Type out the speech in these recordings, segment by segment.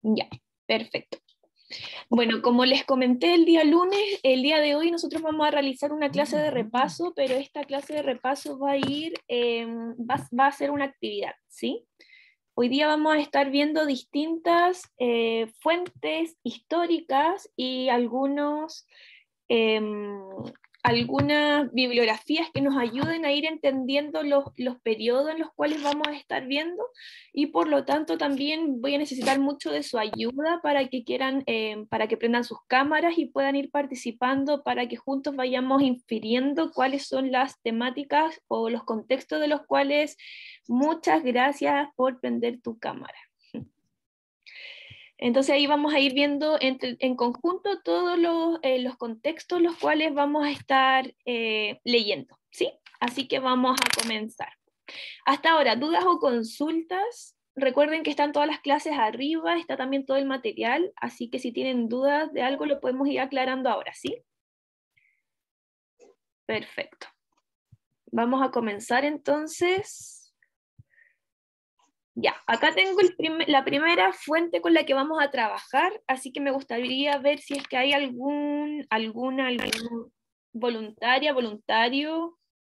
Ya, perfecto. Bueno, como les comenté el día lunes, el día de hoy nosotros vamos a realizar una clase de repaso, pero esta clase de repaso va a ir, va a ser una actividad, ¿sí? Hoy día vamos a estar viendo distintas fuentes históricas y algunas bibliografías que nos ayuden a ir entendiendo los periodos en los cuales vamos a estar viendo, y por lo tanto también voy a necesitar mucho de su ayuda para que quieran, para que prendan sus cámaras y puedan ir participando, para que juntos vayamos infiriendo cuáles son las temáticas o los contextos de los cuales. Muchas gracias por prender tu cámara. Entonces ahí vamos a ir viendo en conjunto todos los contextos los cuales vamos a estar leyendo, ¿sí? Así que vamos a comenzar. Hasta ahora, ¿dudas o consultas? Recuerden que están todas las clases arriba, está también todo el material, así que si tienen dudas de algo lo podemos ir aclarando ahora, ¿sí? Perfecto. Vamos a comenzar entonces. Ya, acá tengo la primera fuente con la que vamos a trabajar, así que me gustaría ver si es que hay alguna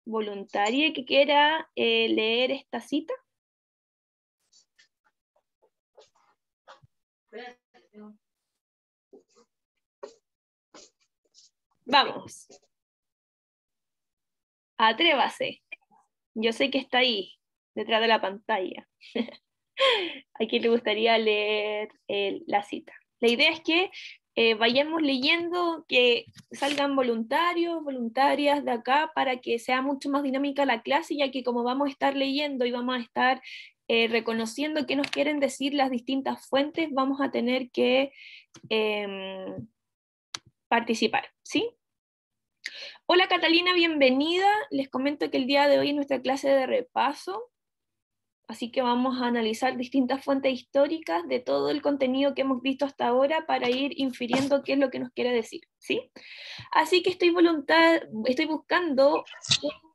voluntaria que quiera leer esta cita. Vamos, atrévase. Yo sé que está ahí, detrás de la pantalla. A quien le gustaría leer la cita. La idea es que vayamos leyendo, que salgan voluntarios, voluntarias de acá, para que sea mucho más dinámica la clase, ya que como vamos a estar leyendo y vamos a estar reconociendo qué nos quieren decir las distintas fuentes, vamos a tener que participar, ¿sí? Hola Catalina, bienvenida. Les comento que el día de hoy es nuestra clase de repaso. Así que vamos a analizar distintas fuentes históricas de todo el contenido que hemos visto hasta ahora para ir infiriendo qué es lo que nos quiere decir, ¿sí? Así que estoy buscando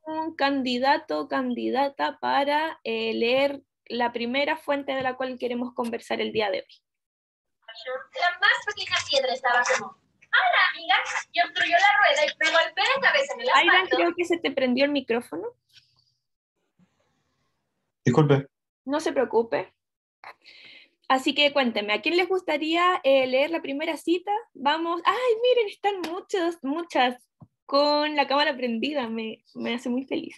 un candidato o candidata para leer la primera fuente de la cual queremos conversar el día de hoy. La más pequeña piedra estaba como: hola, amiga, y obstruyó la rueda y pegó el pie de cabeza en el asfalto. Aidan, creo que se te prendió el micrófono. Disculpe. No se preocupe. Así que cuénteme, ¿a quién les gustaría leer la primera cita? Vamos. ¡Ay, miren! Están muchas con la cámara prendida. Me hace muy feliz.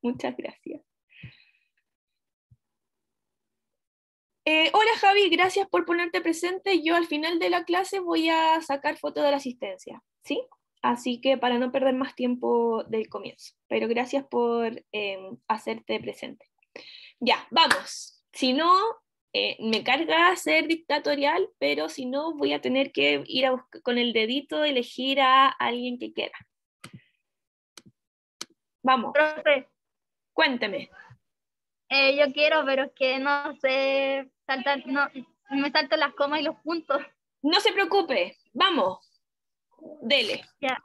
Muchas gracias. Hola Javi, gracias por ponerte presente. Yo al final de la clase voy a sacar foto de la asistencia, ¿sí? Así que para no perder más tiempo del comienzo. Pero gracias por hacerte presente. Ya, vamos. Si no, me carga ser dictatorial, pero si no, voy a tener que ir a con el dedito, elegir a alguien que quiera. Vamos. Profe, Cuénteme. yo quiero, pero es que no sé saltar, no, me salto las comas y los puntos. No se preocupe. Vamos. Dele. Ya.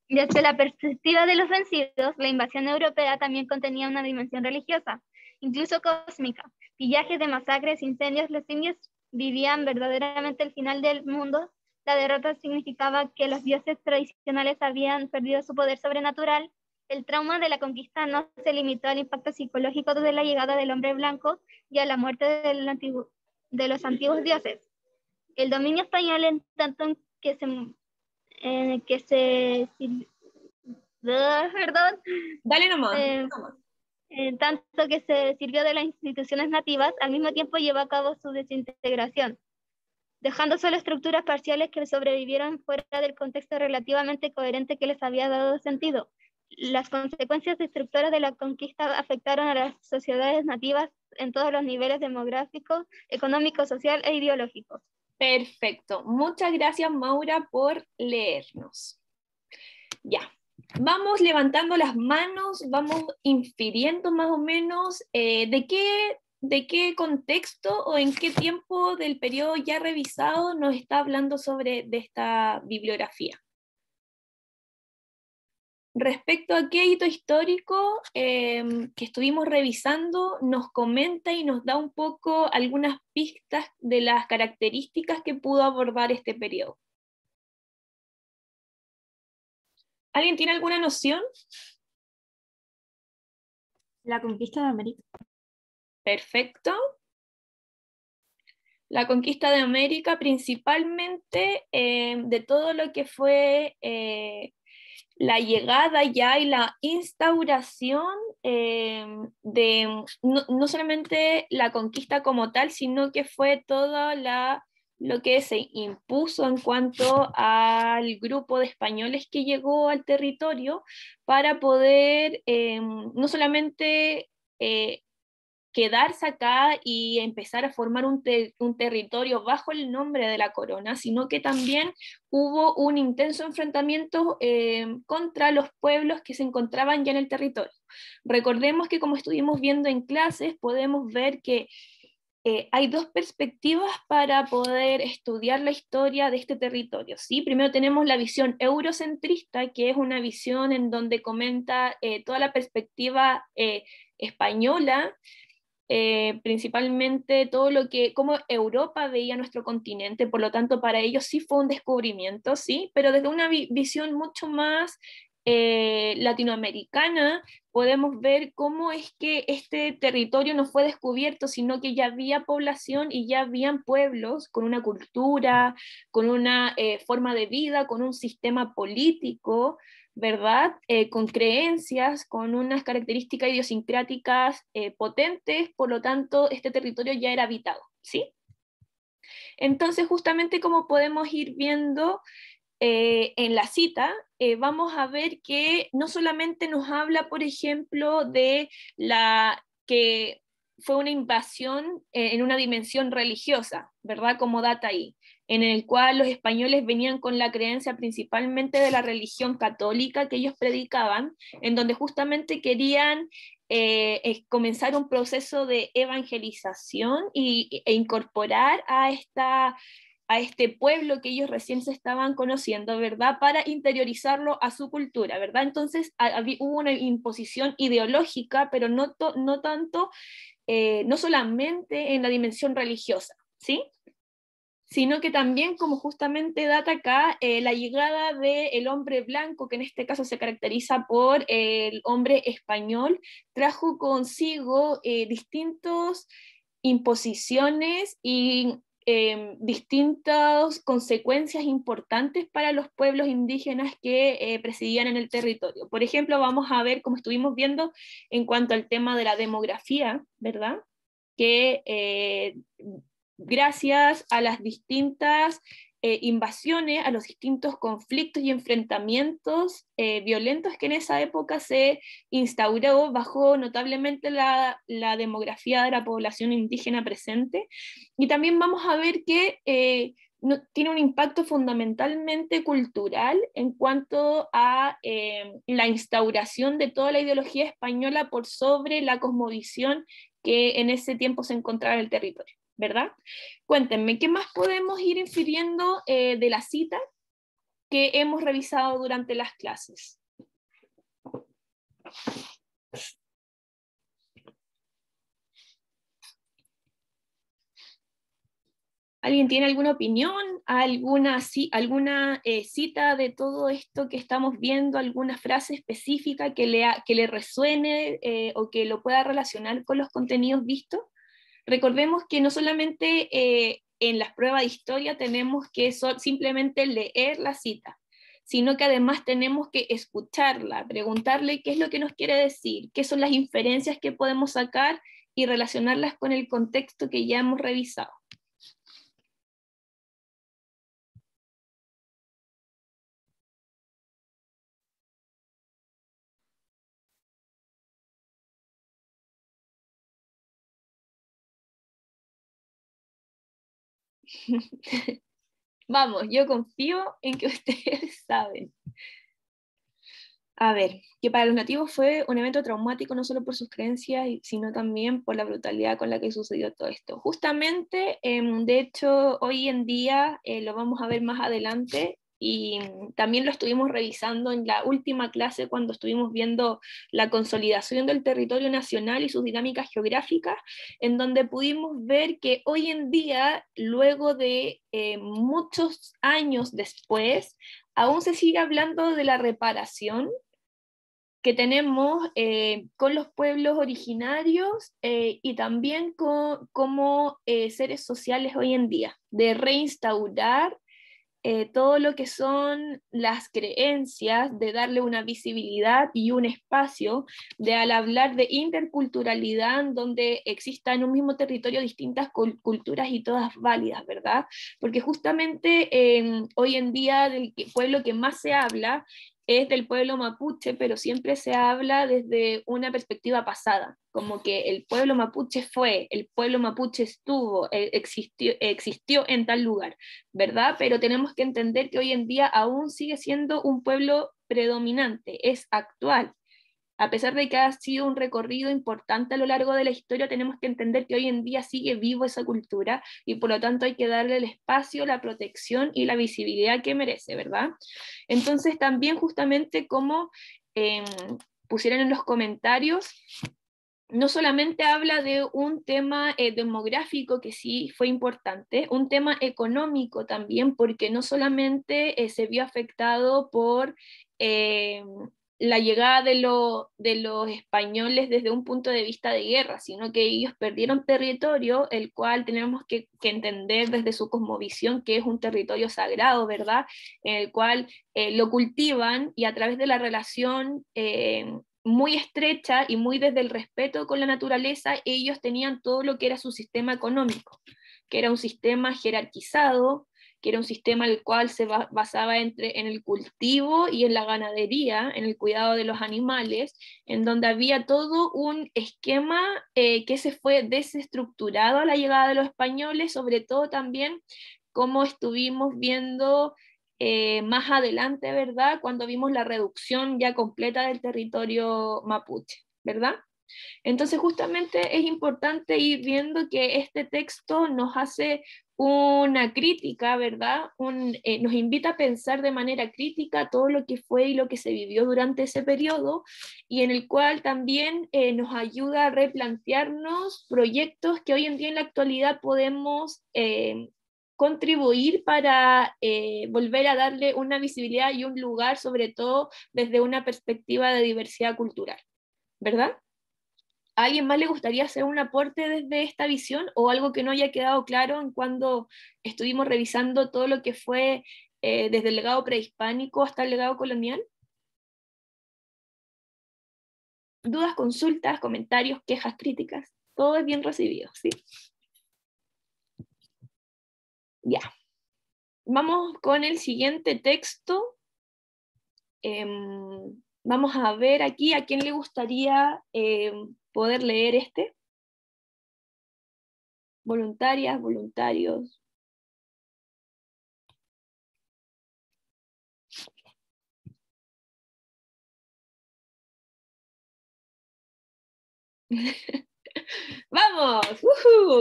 Desde la perspectiva de los vencidos, la invasión europea también contenía una dimensión religiosa, incluso cósmica. Pillajes de masacres, incendios, los indios vivían verdaderamente el final del mundo. La derrota significaba que los dioses tradicionales habían perdido su poder sobrenatural. El trauma de la conquista no se limitó al impacto psicológico de la llegada del hombre blanco y a la muerte de los antiguos dioses. El dominio español, en tanto que se perdón, Dale nomás. tanto que se sirvió de las instituciones nativas, al mismo tiempo llevó a cabo su desintegración, dejando solo estructuras parciales que sobrevivieron fuera del contexto relativamente coherente que les había dado sentido. Las consecuencias destructoras de la conquista afectaron a las sociedades nativas en todos los niveles: demográfico, económico, social e ideológico. Perfecto. Muchas gracias, Maura, por leernos. Ya. Vamos levantando las manos, vamos infiriendo más o menos de qué contexto o en qué tiempo del periodo ya revisado nos está hablando de esta bibliografía. Respecto a qué hito histórico que estuvimos revisando, nos comenta y nos da un poco algunas pistas de las características que pudo abordar este periodo. ¿Alguien tiene alguna noción? La conquista de América. Perfecto. La conquista de América, principalmente de todo lo que fue la llegada ya y la instauración de no solamente la conquista como tal, sino que fue todo lo que se impuso en cuanto al grupo de españoles que llegó al territorio para poder no solamente quedarse acá y empezar a formar un territorio bajo el nombre de la corona, sino que también hubo un intenso enfrentamiento contra los pueblos que se encontraban ya en el territorio. Recordemos que, como estuvimos viendo en clases, podemos ver que hay dos perspectivas para poder estudiar la historia de este territorio, ¿sí? Primero tenemos la visión eurocentrista, que es una visión en donde comenta toda la perspectiva española, principalmente todo lo que, cómo Europa veía nuestro continente, por lo tanto para ellos sí fue un descubrimiento, sí, pero desde una visión mucho más latinoamericana podemos ver cómo es que este territorio no fue descubierto, sino que ya había población y ya habían pueblos con una cultura, con una forma de vida, con un sistema político, ¿verdad? Con creencias, con unas características idiosincráticas potentes, por lo tanto, este territorio ya era habitado, ¿sí? Entonces, justamente como podemos ir viendo en la cita, vamos a ver que no solamente nos habla, por ejemplo, de la que fue una invasión en una dimensión religiosa, ¿verdad? Como data ahí, en el cual los españoles venían con la creencia principalmente de la religión católica que ellos predicaban, en donde justamente querían comenzar un proceso de evangelización e incorporar a este pueblo que ellos recién se estaban conociendo, ¿verdad? Para interiorizarlo a su cultura, ¿verdad? Entonces hubo una imposición ideológica, pero no tanto, no solamente en la dimensión religiosa, ¿sí? Sino que también, como justamente data acá, la llegada del hombre blanco, que en este caso se caracteriza por el hombre español, trajo consigo distintas imposiciones y distintas consecuencias importantes para los pueblos indígenas que presidían en el territorio. Por ejemplo, vamos a ver, como estuvimos viendo, en cuanto al tema de la demografía, ¿verdad? Que gracias a las distintas invasiones, a los distintos conflictos y enfrentamientos violentos que en esa época se instauró, bajó notablemente la demografía de la población indígena presente. Y también vamos a ver que tiene un impacto fundamentalmente cultural en cuanto a la instauración de toda la ideología española por sobre la cosmovisión que en ese tiempo se encontraba en el territorio, ¿verdad? Cuéntenme, ¿qué más podemos ir infiriendo de la cita que hemos revisado durante las clases? ¿Alguien tiene alguna opinión, alguna cita de todo esto que estamos viendo, alguna frase específica que le resuene o que lo pueda relacionar con los contenidos vistos? Recordemos que no solamente en las pruebas de historia tenemos que simplemente leer la cita, sino que además tenemos que escucharla, preguntarle qué es lo que nos quiere decir, qué son las inferencias que podemos sacar y relacionarlas con el contexto que ya hemos revisado. Vamos, yo confío en que ustedes saben. A ver, que para los nativos fue un evento traumático no solo por sus creencias, sino también por la brutalidad con la que sucedió todo esto. Justamente, de hecho, hoy en día, lo vamos a ver más adelante, y también lo estuvimos revisando en la última clase cuando estuvimos viendo la consolidación del territorio nacional y sus dinámicas geográficas, en donde pudimos ver que hoy en día, luego de muchos años después, aún se sigue hablando de la reparación que tenemos con los pueblos originarios y también como seres sociales hoy en día, de reinstaurar todo lo que son las creencias, de darle una visibilidad y un espacio, de al hablar de interculturalidad, en donde existan en un mismo territorio distintas culturas y todas válidas, ¿verdad? Porque justamente hoy en día del pueblo que más se habla es del pueblo mapuche, pero siempre se habla desde una perspectiva pasada, como que el pueblo mapuche fue, el pueblo mapuche estuvo, existió en tal lugar, ¿verdad? Pero tenemos que entender que hoy en día aún sigue siendo un pueblo predominante, es actual. A pesar de que ha sido un recorrido importante a lo largo de la historia, tenemos que entender que hoy en día sigue vivo esa cultura y por lo tanto hay que darle el espacio, la protección y la visibilidad que merece, ¿verdad? Entonces también justamente como pusieron en los comentarios, no solamente habla de un tema demográfico que sí fue importante, un tema económico también, porque no solamente se vio afectado por la llegada de los españoles desde un punto de vista de guerra, sino que ellos perdieron territorio, el cual tenemos que entender desde su cosmovisión que es un territorio sagrado, ¿verdad? En el cual lo cultivan y a través de la relación muy estrecha y muy desde el respeto con la naturaleza, ellos tenían todo lo que era su sistema económico, que era un sistema jerarquizado, que era un sistema el cual se basaba en el cultivo y en la ganadería, en el cuidado de los animales, en donde había todo un esquema que se fue desestructurado a la llegada de los españoles, sobre todo también como estuvimos viendo más adelante, ¿verdad? Cuando vimos la reducción ya completa del territorio mapuche, ¿verdad? Entonces justamente es importante ir viendo que este texto nos hace una crítica, ¿verdad? Nos invita a pensar de manera crítica todo lo que fue y lo que se vivió durante ese periodo y en el cual también nos ayuda a replantearnos proyectos que hoy en día en la actualidad podemos contribuir para volver a darle una visibilidad y un lugar, sobre todo desde una perspectiva de diversidad cultural, ¿verdad? ¿A alguien más le gustaría hacer un aporte desde esta visión o algo que no haya quedado claro en cuando estuvimos revisando todo lo que fue desde el legado prehispánico hasta el legado colonial? Dudas, consultas, comentarios, quejas, críticas, todo es bien recibido, ¿sí? Ya. Vamos con el siguiente texto. Vamos a ver aquí a quién le gustaría poder leer este. Voluntarias, voluntarios. ¡Vamos!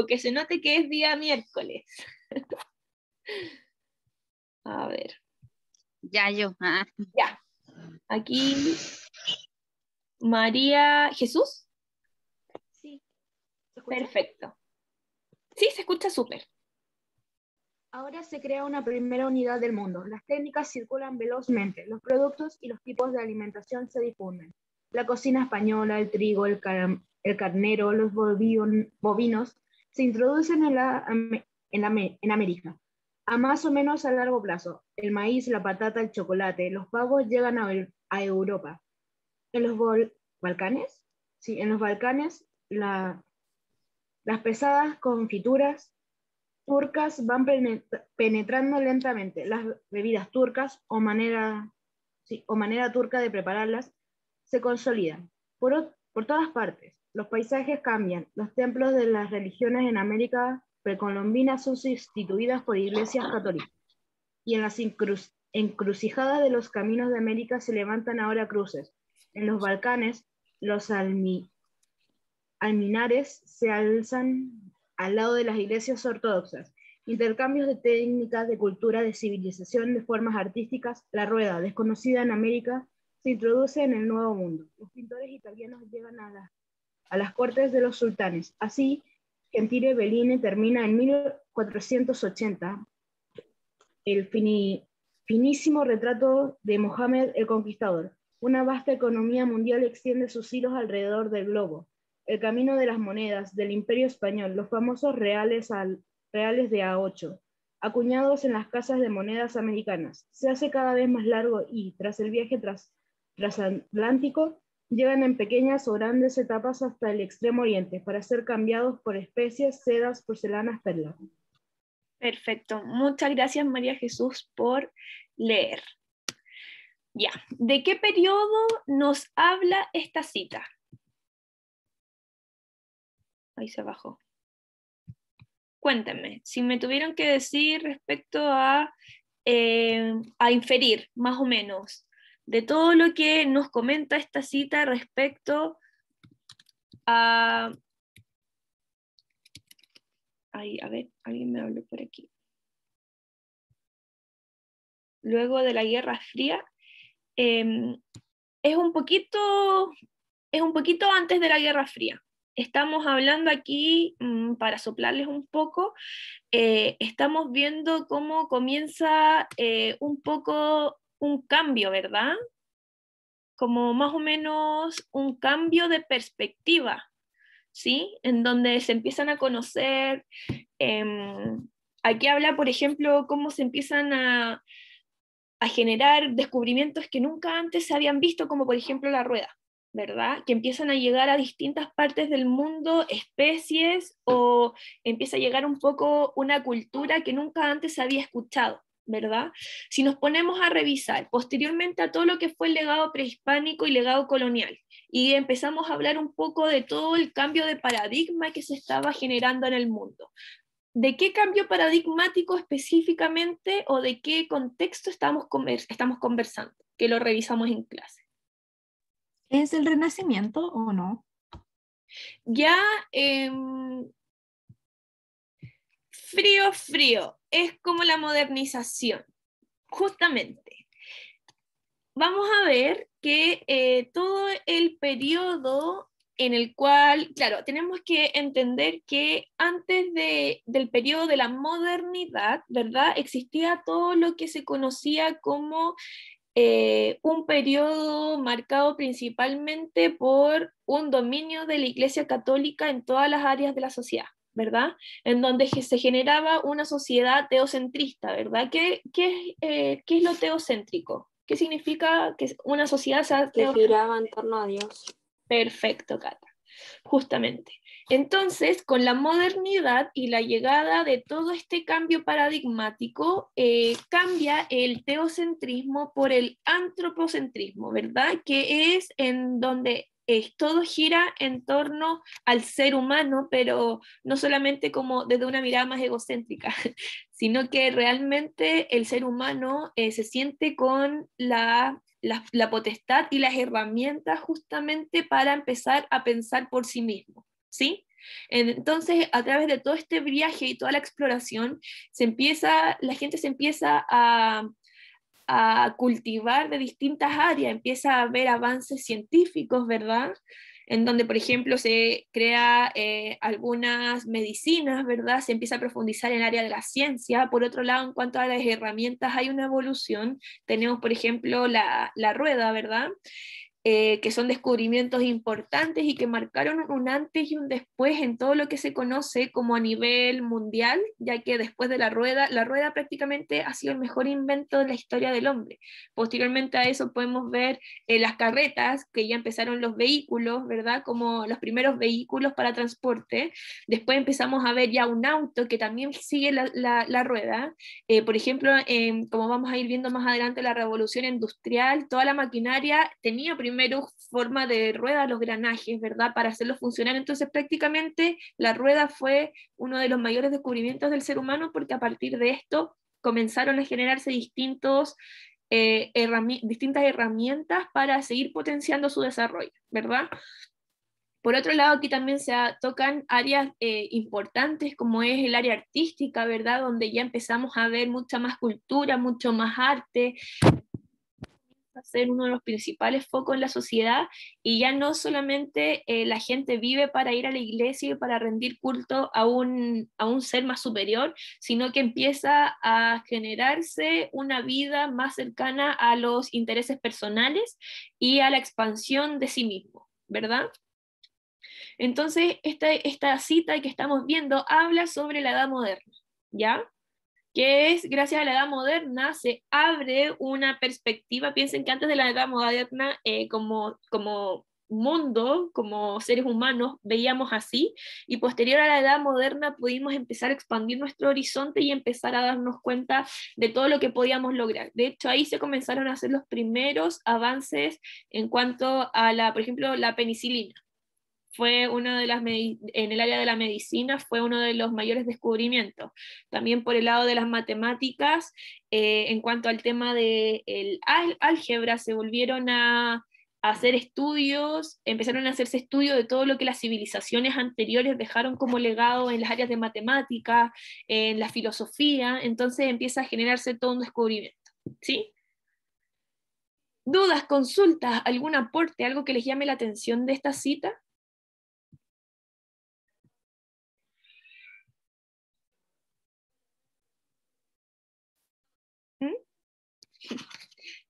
Que se note que es día miércoles. A ver. Ya yo. Ya. Aquí María Jesús. Sí. ¿Se escucha? Perfecto. Sí, se escucha súper. Ahora se crea una primera unidad del mundo. Las técnicas circulan velozmente, los productos y los tipos de alimentación se difunden. La cocina española, el trigo, el carnero, los bovinos se introducen en América. A más o menos a largo plazo, el maíz, la patata, el chocolate, los pavos llegan a Europa. En los Balcanes, sí, en los Balcanes las pesadas confituras turcas van penetrando lentamente. Las bebidas turcas o manera turca de prepararlas se consolidan. Por todas partes, los paisajes cambian. Los templos de las religiones en América precolombina son sustituidas por iglesias católicas. Y en las encrucijadas de los caminos de América se levantan ahora cruces. En los Balcanes, los alminares se alzan al lado de las iglesias ortodoxas. Intercambios de técnicas, de cultura, de civilización, de formas artísticas. La rueda, desconocida en América, se introduce en el Nuevo Mundo. Los pintores italianos llegan a las cortes de los sultanes. Así, Gentile Bellini termina en 1480 el finísimo retrato de Mohammed el Conquistador. Una vasta economía mundial extiende sus hilos alrededor del globo. El camino de las monedas del Imperio Español, los famosos reales de A8, acuñados en las casas de monedas americanas, se hace cada vez más largo y, tras el viaje transatlántico, llegan en pequeñas o grandes etapas hasta el Extremo Oriente para ser cambiados por especies, sedas, porcelanas, perlas. Perfecto. Muchas gracias, María Jesús, por leer. Ya. ¿De qué periodo nos habla esta cita? Ahí se bajó. Cuéntenme, si me tuvieron que decir respecto a inferir, más o menos, de todo lo que nos comenta esta cita respecto a... Ay, a ver, alguien me habló por aquí. Luego de la Guerra Fría, es un poquito antes de la Guerra Fría. Estamos hablando aquí, para soplarles un poco, estamos viendo cómo comienza un poco un cambio, ¿verdad? Como más o menos un cambio de perspectiva, ¿sí? En donde se empiezan a conocer, aquí habla, por ejemplo, cómo se empiezan a generar descubrimientos que nunca antes se habían visto, como por ejemplo la rueda, ¿verdad? Que empiezan a llegar a distintas partes del mundo, especies, o empieza a llegar un poco una cultura que nunca antes se había escuchado, ¿verdad? Si nos ponemos a revisar posteriormente a todo lo que fue el legado prehispánico y legado colonial, y empezamos a hablar un poco de todo el cambio de paradigma que se estaba generando en el mundo. ¿De qué cambio paradigmático específicamente o de qué contexto estamos conversando? Que lo revisamos en clase. ¿Es el Renacimiento o no? Ya, frío, es como la modernización, justamente. Vamos a ver que todo el periodo en el cual, claro, tenemos que entender que antes del periodo de la modernidad, ¿verdad? Existía todo lo que se conocía como un periodo marcado principalmente por un dominio de la Iglesia Católica en todas las áreas de la sociedad, ¿verdad? En donde se generaba una sociedad teocentrista, ¿verdad? ¿Qué es lo teocéntrico? ¿Qué significa que una sociedad sea Que giraba en torno a Dios. Perfecto, Cata. Justamente. Entonces, con la modernidad y la llegada de todo este cambio paradigmático, cambia el teocentrismo por el antropocentrismo, ¿verdad? Que es en donde todo gira en torno al ser humano, pero no solamente como desde una mirada más egocéntrica, sino que realmente el ser humano se siente con la potestad y las herramientas justamente para empezar a pensar por sí mismo, ¿sí? Entonces, a través de todo este viaje y toda la exploración, la gente se empieza a cultivar de distintas áreas, empieza a ver avances científicos, ¿verdad? En donde, por ejemplo, se crea algunas medicinas, ¿verdad? Se empieza a profundizar en el área de la ciencia. Por otro lado, en cuanto a las herramientas, hay una evolución. Tenemos, por ejemplo, la rueda, ¿verdad? Que son descubrimientos importantes y que marcaron un antes y un después en todo lo que se conoce como a nivel mundial, ya que después de la rueda prácticamente ha sido el mejor invento de la historia del hombre. Posteriormente a eso podemos ver las carretas, que ya empezaron los vehículos, ¿verdad? Como los primeros vehículos para transporte. Después empezamos a ver ya un auto que también sigue la rueda. Por ejemplo, como vamos a ir viendo más adelante, la revolución industrial, toda la maquinaria tenía primero forma de rueda, los granajes, ¿verdad? Para hacerlo funcionar. Entonces, prácticamente la rueda fue uno de los mayores descubrimientos del ser humano, porque a partir de esto comenzaron a generarse distintas herramientas para seguir potenciando su desarrollo, ¿verdad? Por otro lado, aquí también tocan áreas importantes como es el área artística, ¿verdad? Donde ya empezamos a ver mucha más cultura, mucho más arte, a ser uno de los principales focos en la sociedad, y ya no solamente la gente vive para ir a la iglesia y para rendir culto a un ser más superior, sino que empieza a generarse una vida más cercana a los intereses personales y a la expansión de sí mismo, ¿verdad? Entonces, esta cita que estamos viendo habla sobre la Edad Moderna, ¿ya? Que es, gracias a la Edad Moderna, se abre una perspectiva. Piensen que antes de la Edad Moderna, como mundo, como seres humanos, veíamos así, y posterior a la Edad Moderna pudimos empezar a expandir nuestro horizonte y empezar a darnos cuenta de todo lo que podíamos lograr. De hecho, ahí se comenzaron a hacer los primeros avances en cuanto a por ejemplo, la penicilina. Fue una de en el área de la medicina fue uno de los mayores descubrimientos. También por el lado de las matemáticas, en cuanto al tema del álgebra, se volvieron a hacer estudios, empezaron a hacerse estudios de todo lo que las civilizaciones anteriores dejaron como legado en las áreas de matemáticas, en la filosofía. Entonces empieza a generarse todo un descubrimiento, ¿sí? ¿Dudas, consultas, algún aporte, algo que les llame la atención de esta cita? ¿Mm?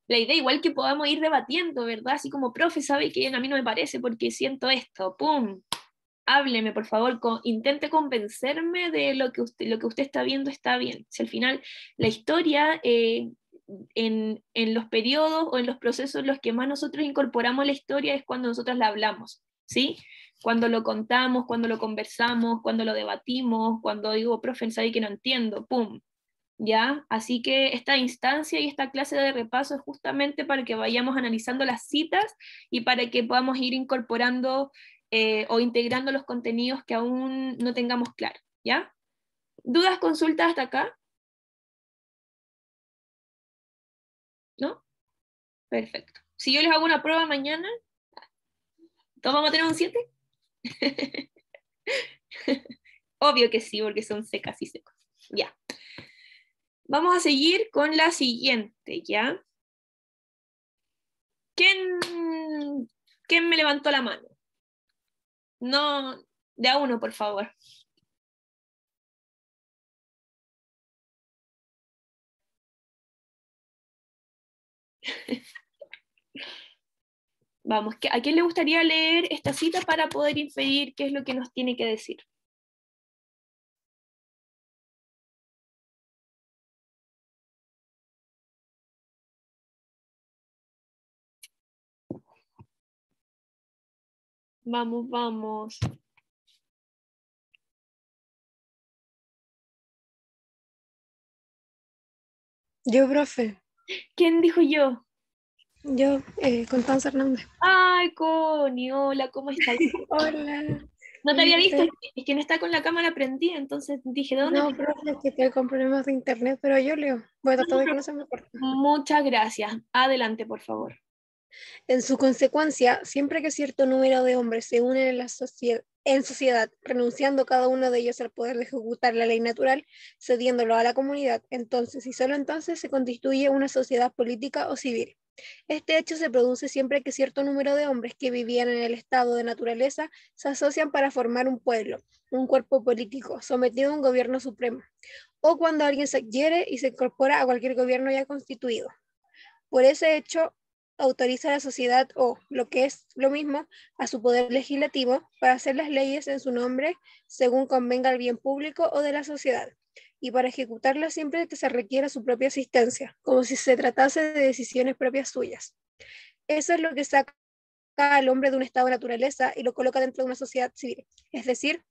La idea igual que podamos ir debatiendo, ¿verdad? Así como, profe, ¿sabe que a mí no me parece porque siento esto? ¡Pum! Hábleme, por favor, intente convencerme de lo que usted está viendo está bien. Si al final la historia, en los periodos o en los procesos en los que más nosotros incorporamos la historia es cuando nosotros la hablamos, ¿sí? Cuando lo contamos, cuando lo conversamos, cuando lo debatimos, cuando digo, profe, ¿sabe que no entiendo? ¡Pum! ¿Ya? Así que esta instancia y esta clase de repaso es justamente para que vayamos analizando las citas y para que podamos ir incorporando o integrando los contenidos que aún no tengamos claro, ¿ya? ¿Dudas, consultas hasta acá? ¿No? Perfecto. Si yo les hago una prueba mañana, ¿todos vamos a tener un 7? Obvio que sí, porque son secas y secos. Ya. Vamos a seguir con la siguiente, ¿ya? ¿Quién me levantó la mano? No, de a uno, por favor. Vamos, ¿a quién le gustaría leer esta cita para poder inferir qué es lo que nos tiene que decir? Vamos, vamos. Yo, profe. ¿Quién dijo yo? Yo, Constanza Hernández. Ay, Connie, hola, ¿cómo estás? Hola. No te había visto, ¿Viste? es que no está con la cámara prendida, entonces dije, ¿de dónde? No, profe, es que estoy con problemas de internet, pero yo leo. Voy a tratar de que no se me corte. Muchas gracias. Adelante, por favor. En su consecuencia, siempre que cierto número de hombres se unen en sociedad, renunciando cada uno de ellos al poder de ejecutar la ley natural, cediéndolo a la comunidad, entonces y solo entonces se constituye una sociedad política o civil. Este hecho se produce siempre que cierto número de hombres que vivían en el estado de naturaleza se asocian para formar un pueblo, un cuerpo político, sometido a un gobierno supremo, o cuando alguien se adhiere y se incorpora a cualquier gobierno ya constituido. Por ese hecho, autoriza a la sociedad o, lo que es lo mismo, a su poder legislativo para hacer las leyes en su nombre según convenga al bien público o de la sociedad, y para ejecutarlas siempre que se requiera su propia asistencia, como si se tratase de decisiones propias suyas. Eso es lo que saca al hombre de un estado de naturaleza y lo coloca dentro de una sociedad civil, es decir,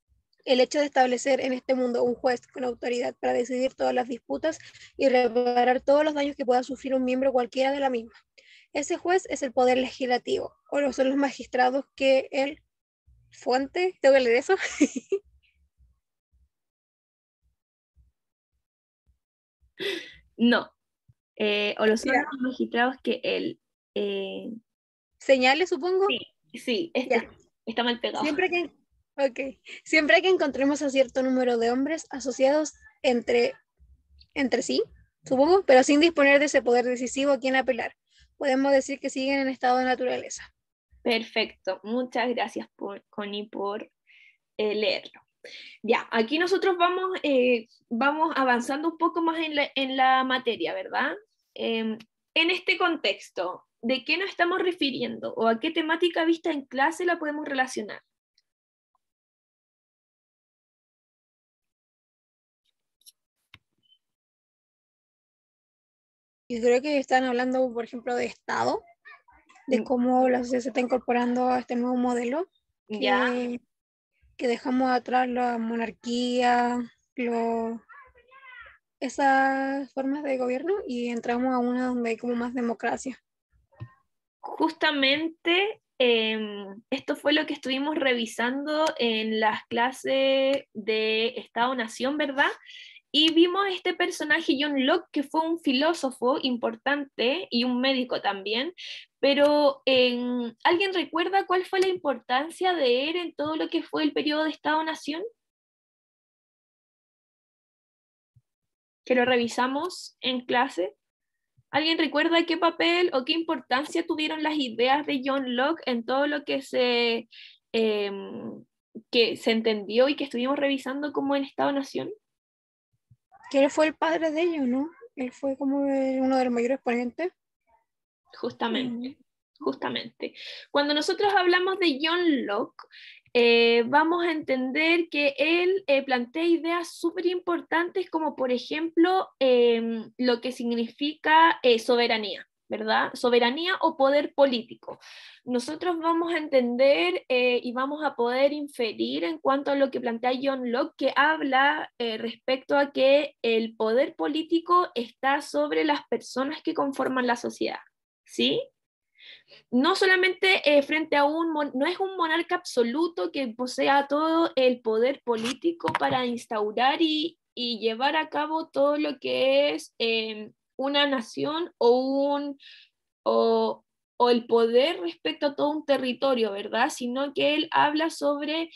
el hecho de establecer en este mundo un juez con autoridad para decidir todas las disputas y reparar todos los daños que pueda sufrir un miembro cualquiera de la misma. Ese juez es el poder legislativo, o lo son los magistrados que el fuente, ¿tengo que leer eso? No, o lo son Ya. los magistrados que él. Señales, supongo. Sí, sí, Ya. Está mal pegado. Siempre que encontremos a cierto número de hombres asociados entre sí, supongo, pero sin disponer de ese poder decisivo a quien apelar, podemos decir que siguen en estado de naturaleza. Perfecto. Muchas gracias, Connie, por leerlo. Ya, aquí nosotros vamos avanzando un poco más en la materia, ¿verdad? En este contexto, ¿de qué nos estamos refiriendo o a qué temática vista en clase la podemos relacionar? Yo creo que están hablando, por ejemplo, de Estado, de cómo la sociedad se está incorporando a este nuevo modelo, Ya, que dejamos atrás la monarquía, esas formas de gobierno y entramos a una donde hay como más democracia. justamente esto fue lo que estuvimos revisando en las clases de Estado-Nación, ¿verdad? Y vimos este personaje, John Locke, que fue un filósofo importante y un médico también, pero ¿alguien recuerda cuál fue la importancia de él en todo lo que fue el periodo de Estado-Nación? Que lo revisamos en clase. ¿Alguien recuerda qué papel o qué importancia tuvieron las ideas de John Locke en todo lo que se entendió y que estuvimos revisando como en Estado-Nación? Que él fue el padre de ellos, ¿no? Él fue como uno de los mayores exponentes. Justamente, justamente. Cuando nosotros hablamos de John Locke, vamos a entender que él plantea ideas súper importantes como por ejemplo lo que significa soberanía, ¿verdad? Soberanía o poder político. Nosotros vamos a entender y vamos a poder inferir en cuanto a lo que plantea John Locke, que habla respecto a que el poder político está sobre las personas que conforman la sociedad. ¿Sí? No solamente frente a no es un monarca absoluto que posea todo el poder político para instaurar y llevar a cabo todo lo que es una nación o, o el poder respecto a todo un territorio, ¿verdad? Sino que él habla sobre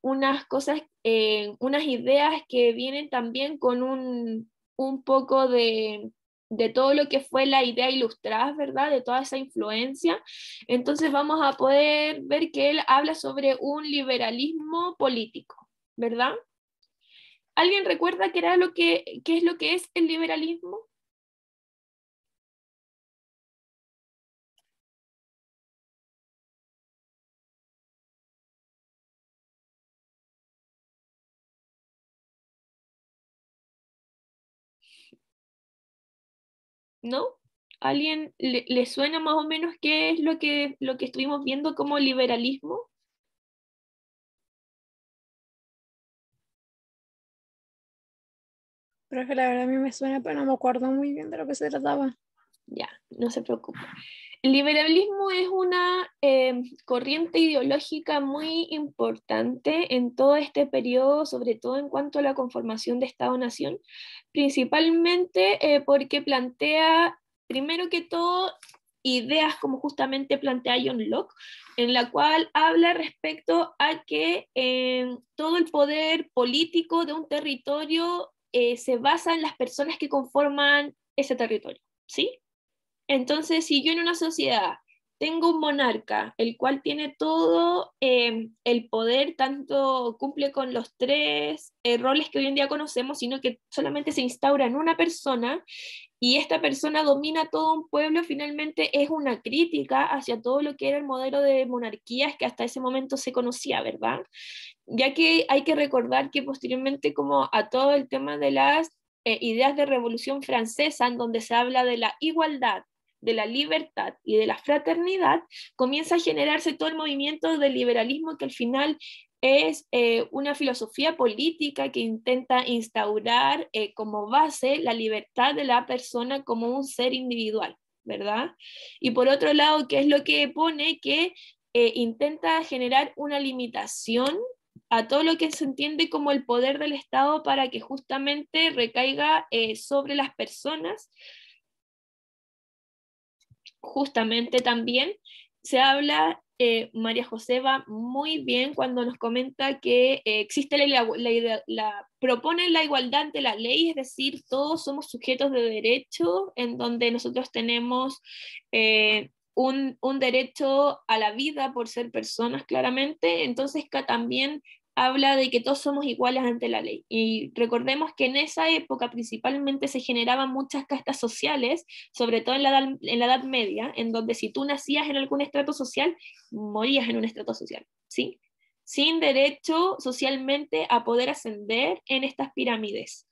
unas cosas, unas ideas que vienen también con un poco de todo lo que fue la idea ilustrada, ¿verdad? De toda esa influencia. Entonces vamos a poder ver que él habla sobre un liberalismo político, ¿verdad? ¿Alguien recuerda qué es lo que es el liberalismo? ¿No? ¿Alguien le suena más o menos qué es lo que estuvimos viendo como liberalismo? Pero es que la verdad a mí me suena, pero no me acuerdo muy bien de lo que se trataba. Ya, no se preocupe. El liberalismo es una corriente ideológica muy importante en todo este periodo, sobre todo en cuanto a la conformación de Estado-Nación, principalmente porque plantea, primero que todo, ideas como justamente plantea John Locke, en la cual habla respecto a que todo el poder político de un territorio se basa en las personas que conforman ese territorio, ¿sí? Entonces, si yo en una sociedad tengo un monarca, el cual tiene todo el poder, tanto cumple con los tres roles que hoy en día conocemos, sino que solamente se instaura en una persona y esta persona domina todo un pueblo, finalmente es una crítica hacia todo lo que era el modelo de monarquías que hasta ese momento se conocía, ¿verdad? Ya que hay que recordar que posteriormente como a todo el tema de las ideas de Revolución Francesa, en donde se habla de la igualdad, de la libertad y de la fraternidad, comienza a generarse todo el movimiento del liberalismo que al final es una filosofía política que intenta instaurar como base la libertad de la persona como un ser individual, ¿verdad? Y por otro lado, ¿qué es lo que pone? Que intenta generar una limitación a todo lo que se entiende como el poder del Estado para que justamente recaiga sobre las personas. Justamente también se habla María José va muy bien cuando nos comenta que existe propone la igualdad ante la ley, es decir, todos somos sujetos de derecho, en donde nosotros tenemos un derecho a la vida por ser personas, claramente. Entonces también habla de que todos somos iguales ante la ley. Y recordemos que en esa época principalmente se generaban muchas castas sociales, sobre todo en la Edad Media, en donde si tú nacías en algún estrato social, morías en un estrato social, ¿sí? Sin derecho socialmente a poder ascender en estas pirámides.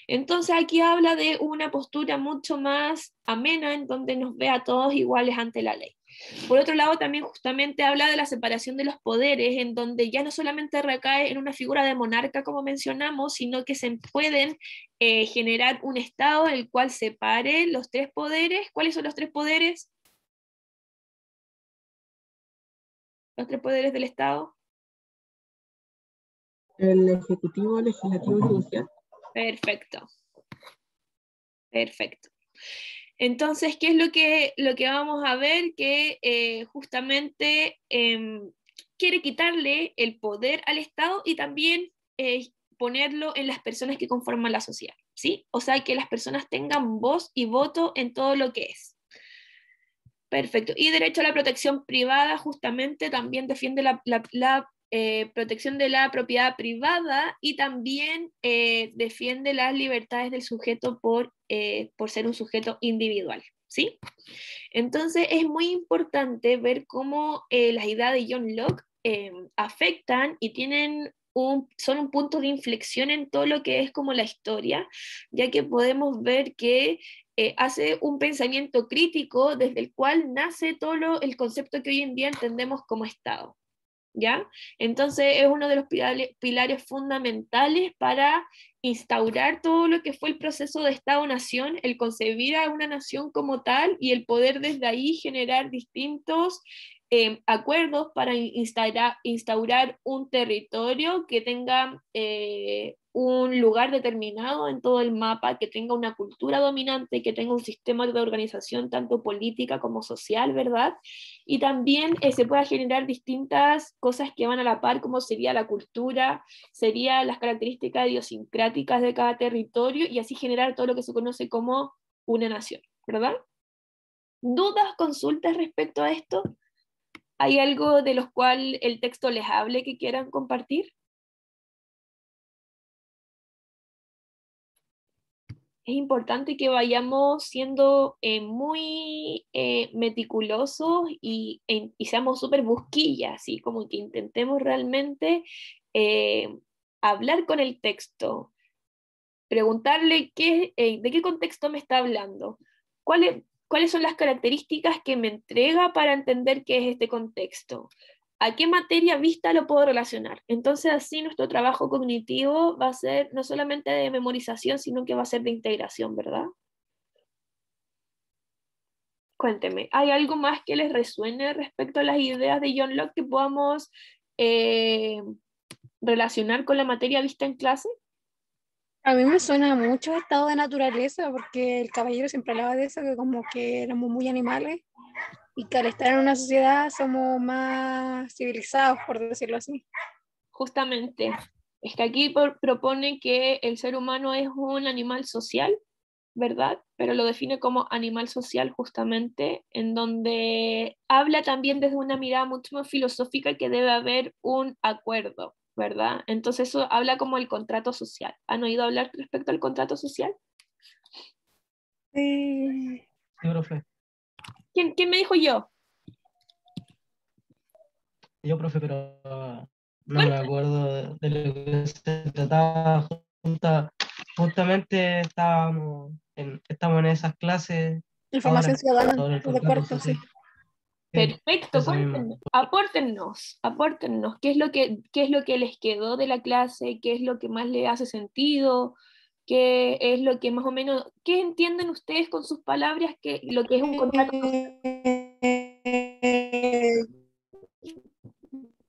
Entonces aquí habla de una postura mucho más amena, en donde nos ve a todos iguales ante la ley. Por otro lado, también justamente habla de la separación de los poderes, en donde ya no solamente recae en una figura de monarca, como mencionamos, sino que se pueden generar un Estado en el cual separe los tres poderes. ¿Cuáles son los tres poderes? Los tres poderes del Estado. El ejecutivo, legislativo y judicial. Perfecto. Perfecto. Entonces, ¿qué es lo que vamos a ver? Que justamente quiere quitarle el poder al Estado y también ponerlo en las personas que conforman la sociedad, ¿sí? O sea, que las personas tengan voz y voto en todo lo que es. Perfecto. Y derecho a la protección privada, justamente también defiende la protección de la propiedad privada y también defiende las libertades del sujeto por ser un sujeto individual, ¿sí? Entonces es muy importante ver cómo las ideas de John Locke afectan y son un punto de inflexión en todo lo que es como la historia, ya que podemos ver que hace un pensamiento crítico desde el cual nace todo el concepto que hoy en día entendemos como Estado. ¿Ya? Entonces es uno de los pilares fundamentales para instaurar todo lo que fue el proceso de Estado-Nación, el concebir a una nación como tal y el poder desde ahí generar distintos acuerdos para instaurar un territorio que tenga un lugar determinado en todo el mapa, que tenga una cultura dominante, que tenga un sistema de organización tanto política como social, ¿verdad? Y también se pueda generar distintas cosas que van a la par, como sería la cultura, serían las características idiosincráticas de cada territorio, y así generar todo lo que se conoce como una nación, ¿verdad? ¿Dudas, consultas respecto a esto? ¿Hay algo de los cual el texto les hable que quieran compartir? Es importante que vayamos siendo muy meticulosos y seamos súper busquillas, así como que intentemos realmente hablar con el texto, preguntarle de qué contexto me está hablando, cuáles son las características que me entrega para entender qué es este contexto, a qué materia vista lo puedo relacionar. Entonces así nuestro trabajo cognitivo va a ser no solamente de memorización, sino que va a ser de integración, ¿verdad? Cuénteme, ¿hay algo más que les resuene respecto a las ideas de John Locke que podamos relacionar con la materia vista en clase? A mí me suena mucho estado de naturaleza, porque el caballero siempre hablaba de eso, que como que éramos muy animales y que al estar en una sociedad somos más civilizados, por decirlo así. Justamente, es que aquí propone que el ser humano es un animal social, ¿verdad? Pero lo define como animal social justamente, en donde habla también desde una mirada mucho más filosófica que debe haber un acuerdo, ¿verdad? Entonces eso habla como el contrato social. ¿Han oído hablar respecto al contrato social? Sí. Sí, profe. ¿Quién me dijo yo? Yo, profe, pero no Bueno, me acuerdo de lo que se trataba. Justamente estamos en esas clases Información ahora, ciudadana, sobre el de contrato cuarto, sí. social. Sí, perfecto, eso mismo. cuéntenos, apórtennos, qué es lo que les quedó de la clase, qué es lo que más les hace sentido, qué es lo que más o menos, qué entienden ustedes con sus palabras que lo que es un contrato social.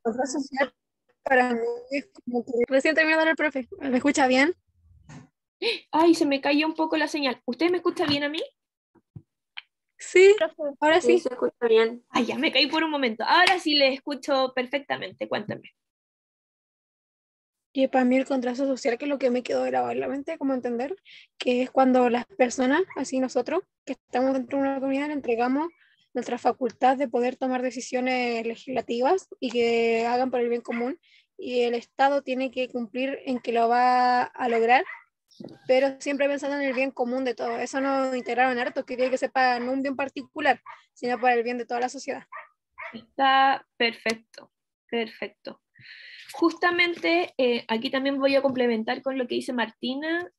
Otra social para mí es como que recién terminó de hablar el profe. ¿Me escucha bien? Ay, se me cayó un poco la señal. ¿Ustedes me escuchan bien a mí? Sí, Profe, ahora Sí, sí. se escucha bien. Ay, ya me caí por un momento. Ahora sí le escucho perfectamente, cuéntame. Y para mí el contrato social, que es lo que me quedó grabado en la mente, como entender, que es cuando las personas, así nosotros, que estamos dentro de una comunidad, le entregamos nuestra facultad de poder tomar decisiones legislativas y que hagan por el bien común, y el Estado tiene que cumplir en que lo va a lograr, pero siempre pensando en el bien común de todo. Eso nos integraron harto, quería que sepa no un bien particular, sino para el bien de toda la sociedad. Está perfecto, perfecto. Justamente aquí también voy a complementar con lo que dice Martina.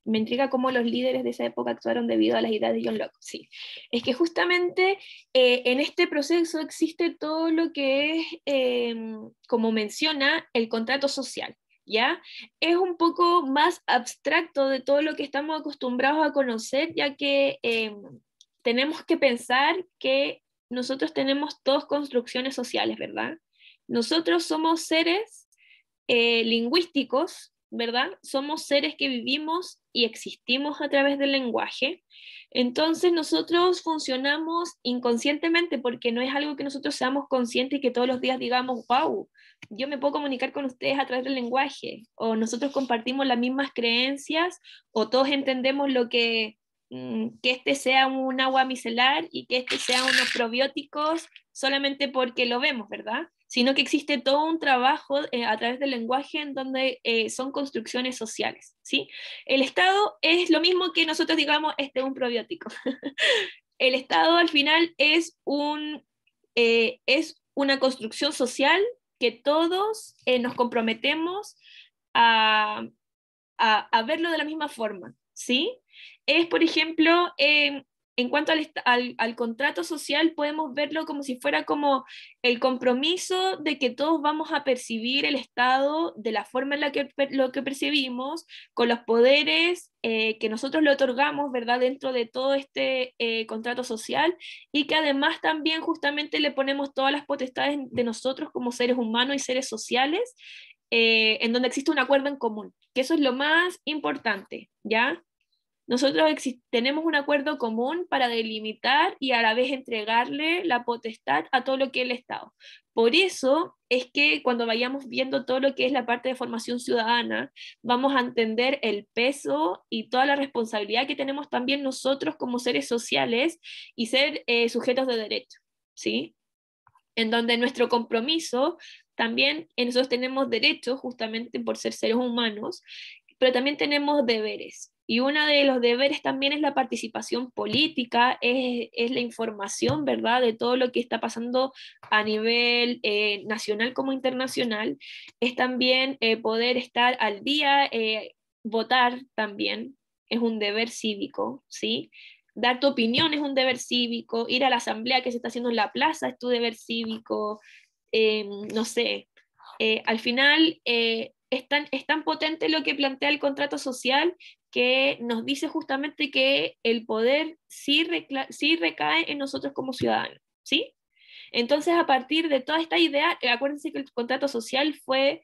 Me intriga cómo los líderes de esa época actuaron debido a las ideas de John Locke. Sí, es que justamente en este proceso existe todo lo que es, como menciona, el contrato social. ¿Ya? Es un poco más abstracto de todo lo que estamos acostumbrados a conocer, ya que tenemos que pensar que nosotros tenemos dos construcciones sociales, ¿verdad? Nosotros somos seres lingüísticos, ¿verdad? Somos seres que vivimos y existimos a través del lenguaje. Entonces nosotros funcionamos inconscientemente porque no es algo que nosotros seamos conscientes y que todos los días digamos, wow, yo me puedo comunicar con ustedes a través del lenguaje, o nosotros compartimos las mismas creencias, o todos entendemos lo que este sea un agua micelar y que este sea unos probióticos solamente porque lo vemos, ¿verdad? Sino que existe todo un trabajo a través del lenguaje en donde son construcciones sociales, ¿sí? El Estado es lo mismo que nosotros digamos, este es un probiótico. El Estado al final es una construcción social que todos nos comprometemos a, a verlo de la misma forma, ¿sí? Es, por ejemplo, en cuanto al contrato social, podemos verlo como si fuera como el compromiso de que todos vamos a percibir el Estado de la forma en la que lo que percibimos, con los poderes que nosotros le otorgamos, ¿verdad?, dentro de todo este contrato social, y que además también justamente le ponemos todas las potestades de nosotros como seres humanos y seres sociales, en donde existe un acuerdo en común, que eso es lo más importante, ¿ya? Nosotros tenemos un acuerdo común para delimitar y a la vez entregarle la potestad a todo lo que es el Estado. Por eso es que cuando vayamos viendo todo lo que es la parte de formación ciudadana, vamos a entender el peso y toda la responsabilidad que tenemos también nosotros como seres sociales y ser sujetos de derecho, ¿sí? En donde nuestro compromiso también, nosotros tenemos derechos justamente por ser seres humanos, pero también tenemos deberes. Y uno de los deberes también es la participación política, es la información, ¿verdad?, de todo lo que está pasando a nivel nacional como internacional. Es también poder estar al día, votar también, es un deber cívico, ¿sí? Dar tu opinión es un deber cívico, ir a la asamblea que se está haciendo en la plaza es tu deber cívico, no sé, al final es tan potente lo que plantea el contrato social que nos dice justamente que el poder sí recae en nosotros como ciudadanos, ¿sí? Entonces, a partir de toda esta idea, acuérdense que el contrato social fue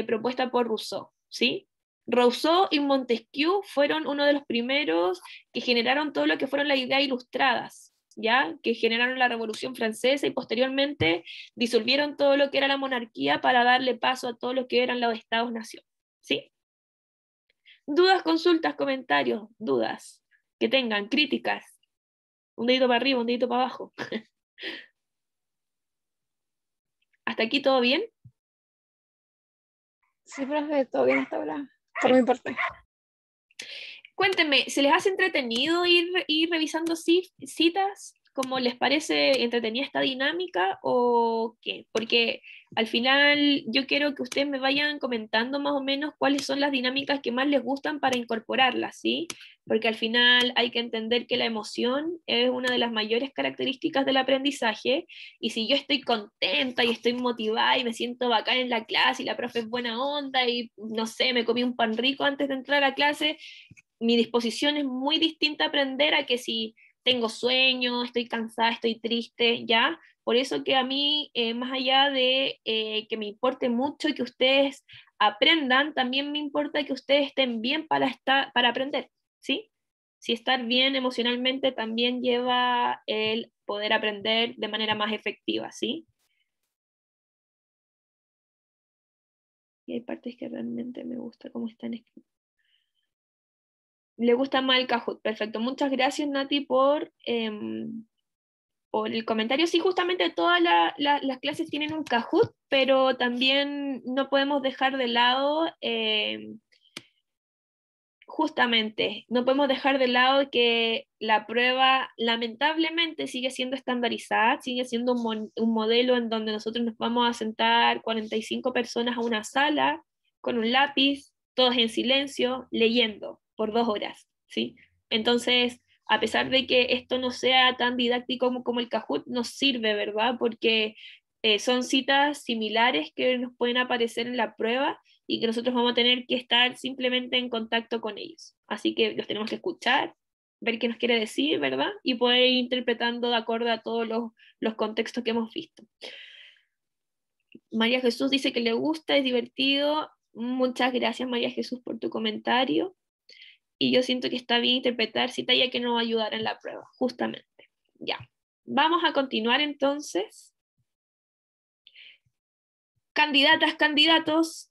propuesta por Rousseau, ¿sí? Rousseau y Montesquieu fueron uno de los primeros que generaron todo lo que fueron las ideas ilustradas, ¿ya? Que generaron la Revolución Francesa y posteriormente disolvieron todo lo que era la monarquía para darle paso a todo lo que eran los estados-nación, ¿sí? Dudas, consultas, comentarios, dudas que tengan, críticas, un dedito para arriba, un dedito para abajo. ¿Hasta aquí todo bien? Sí, profe, todo bien hasta ahora. Por mi parte. Cuéntenme, ¿se les hace entretenido ir revisando citas? ¿Cómo les parece entretenida esta dinámica o qué? Porque al final yo quiero que ustedes me vayan comentando más o menos cuáles son las dinámicas que más les gustan para incorporarlas, ¿sí? Porque al final hay que entender que la emoción es una de las mayores características del aprendizaje, y si yo estoy contenta y estoy motivada y me siento bacán en la clase y la profe es buena onda y no sé, me comí un pan rico antes de entrar a clase, mi disposición es muy distinta a aprender a que si tengo sueño, estoy cansada, estoy triste, ¿ya? Por eso que a mí, más allá de que me importe mucho que ustedes aprendan, también me importa que ustedes estén bien para aprender, ¿sí? si estar bien emocionalmente también lleva el poder aprender de manera más efectiva, ¿sí? Y hay partes que realmente me gusta cómo están escritas. Le gusta más el Kahoot, perfecto. Muchas gracias, Nati, por el comentario. Sí, justamente todas las clases tienen un Kahoot, pero también no podemos dejar de lado, justamente, no podemos dejar de lado que la prueba lamentablemente sigue siendo estandarizada, sigue siendo un modelo en donde nosotros nos vamos a sentar 45 personas a una sala con un lápiz, todos en silencio, leyendo por 2 horas, ¿sí? Entonces, a pesar de que esto no sea tan didáctico como el Kahoot, nos sirve, ¿verdad? Porque son citas similares que nos pueden aparecer en la prueba y que nosotros vamos a tener que estar simplemente en contacto con ellos. Así que los tenemos que escuchar, ver qué nos quiere decir, ¿verdad? Y poder ir interpretando de acuerdo a todos los contextos que hemos visto. María Jesús dice que le gusta, es divertido. Muchas gracias, María Jesús, por tu comentario. Y yo siento que está bien interpretar cita ya que nos va a ayudar en la prueba, justamente. Ya. Vamos a continuar entonces. Candidatas, candidatos.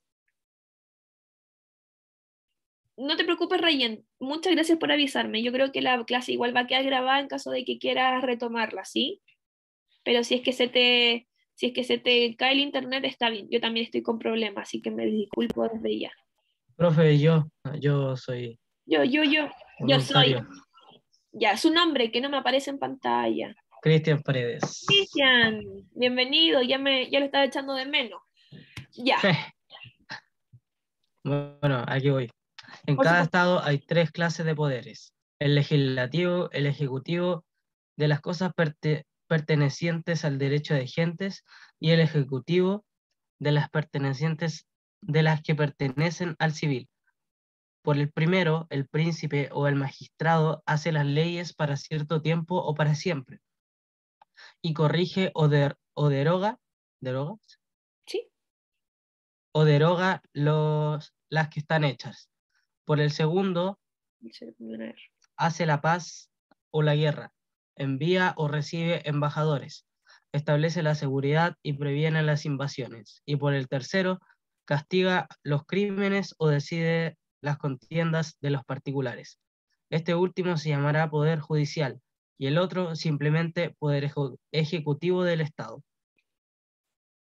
No te preocupes, Rayen. Muchas gracias por avisarme. Yo creo que la clase igual va a quedar grabada en caso de que quieras retomarla, ¿sí? Pero si es que se te cae el internet, está bien. Yo también estoy con problemas, así que me disculpo desde ya. Profe, yo soy Yo soy. voluntario. Ya, su nombre, que no me aparece en pantalla. Cristian Paredes. Cristian, bienvenido. Ya lo estaba ejando de menos. Ya, Bueno, aquí voy. En por cada supuesto. estado hay 3 clases de poderes: el legislativo, el ejecutivo, de las cosas pertenecientes al derecho de gentes, y el ejecutivo, de las que pertenecen al civil. Por el primero, el príncipe o el magistrado hace las leyes para cierto tiempo o para siempre, y corrige o deroga, Sí. o deroga las que están hechas. Por el segundo, hace la paz o la guerra, envía o recibe embajadores, establece la seguridad y previene las invasiones. Y por el tercero, castiga los crímenes o decide las contiendas de los particulares. Este último se llamará poder judicial y el otro simplemente poder ejecutivo del Estado.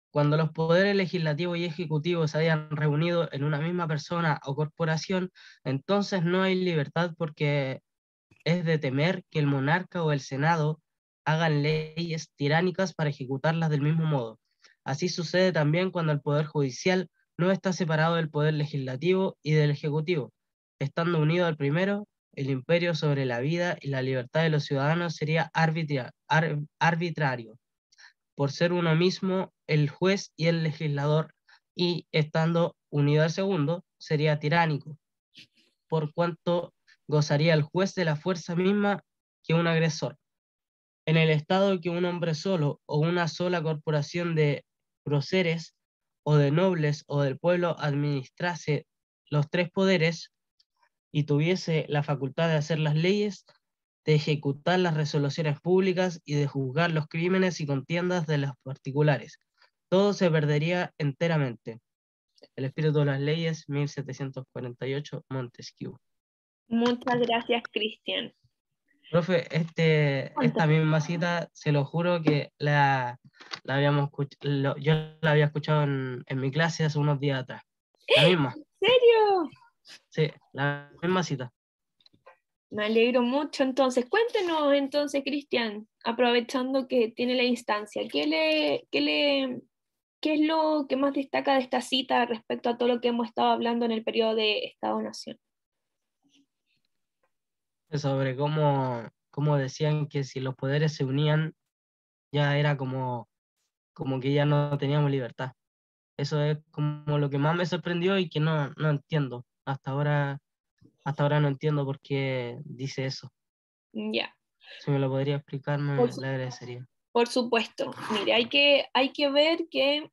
Cuando los poderes legislativo y ejecutivo se hayan reunido en una misma persona o corporación, entonces no hay libertad, porque es de temer que el monarca o el senado hagan leyes tiránicas para ejecutarlas del mismo modo. Así sucede también cuando el poder judicial no está separado del poder legislativo y del ejecutivo. Estando unido al primero, el imperio sobre la vida y la libertad de los ciudadanos sería arbitrario, por ser uno mismo el juez y el legislador, y estando unido al segundo, sería tiránico, por cuanto gozaría el juez de la fuerza misma que un agresor. En el estado que un hombre solo o una sola corporación de próceres o de nobles o del pueblo administrase los 3 poderes y tuviese la facultad de hacer las leyes, de ejecutar las resoluciones públicas y de juzgar los crímenes y contiendas de los particulares, todo se perdería enteramente. El espíritu de las leyes, 1748, Montesquieu. Muchas gracias, Cristian. Profe, esta misma cita, se lo juro que la habíamos yo la había escuchado en mi clase hace unos días atrás. La misma, ¿En serio? sí, la misma cita. Me alegro mucho. Entonces, cuéntenos entonces, Cristian, aprovechando que tiene la instancia, ¿qué es lo que más destaca de esta cita respecto a todo lo que hemos estado hablando en el periodo de Estado-Nación? Sobre cómo decían que si los poderes se unían, ya era como que ya no teníamos libertad. Eso es como lo que más me sorprendió y que no entiendo. Hasta ahora no entiendo por qué dice eso. Ya, Si me lo podría explicar, por, le agradecería. por supuesto. Mire, hay que ver que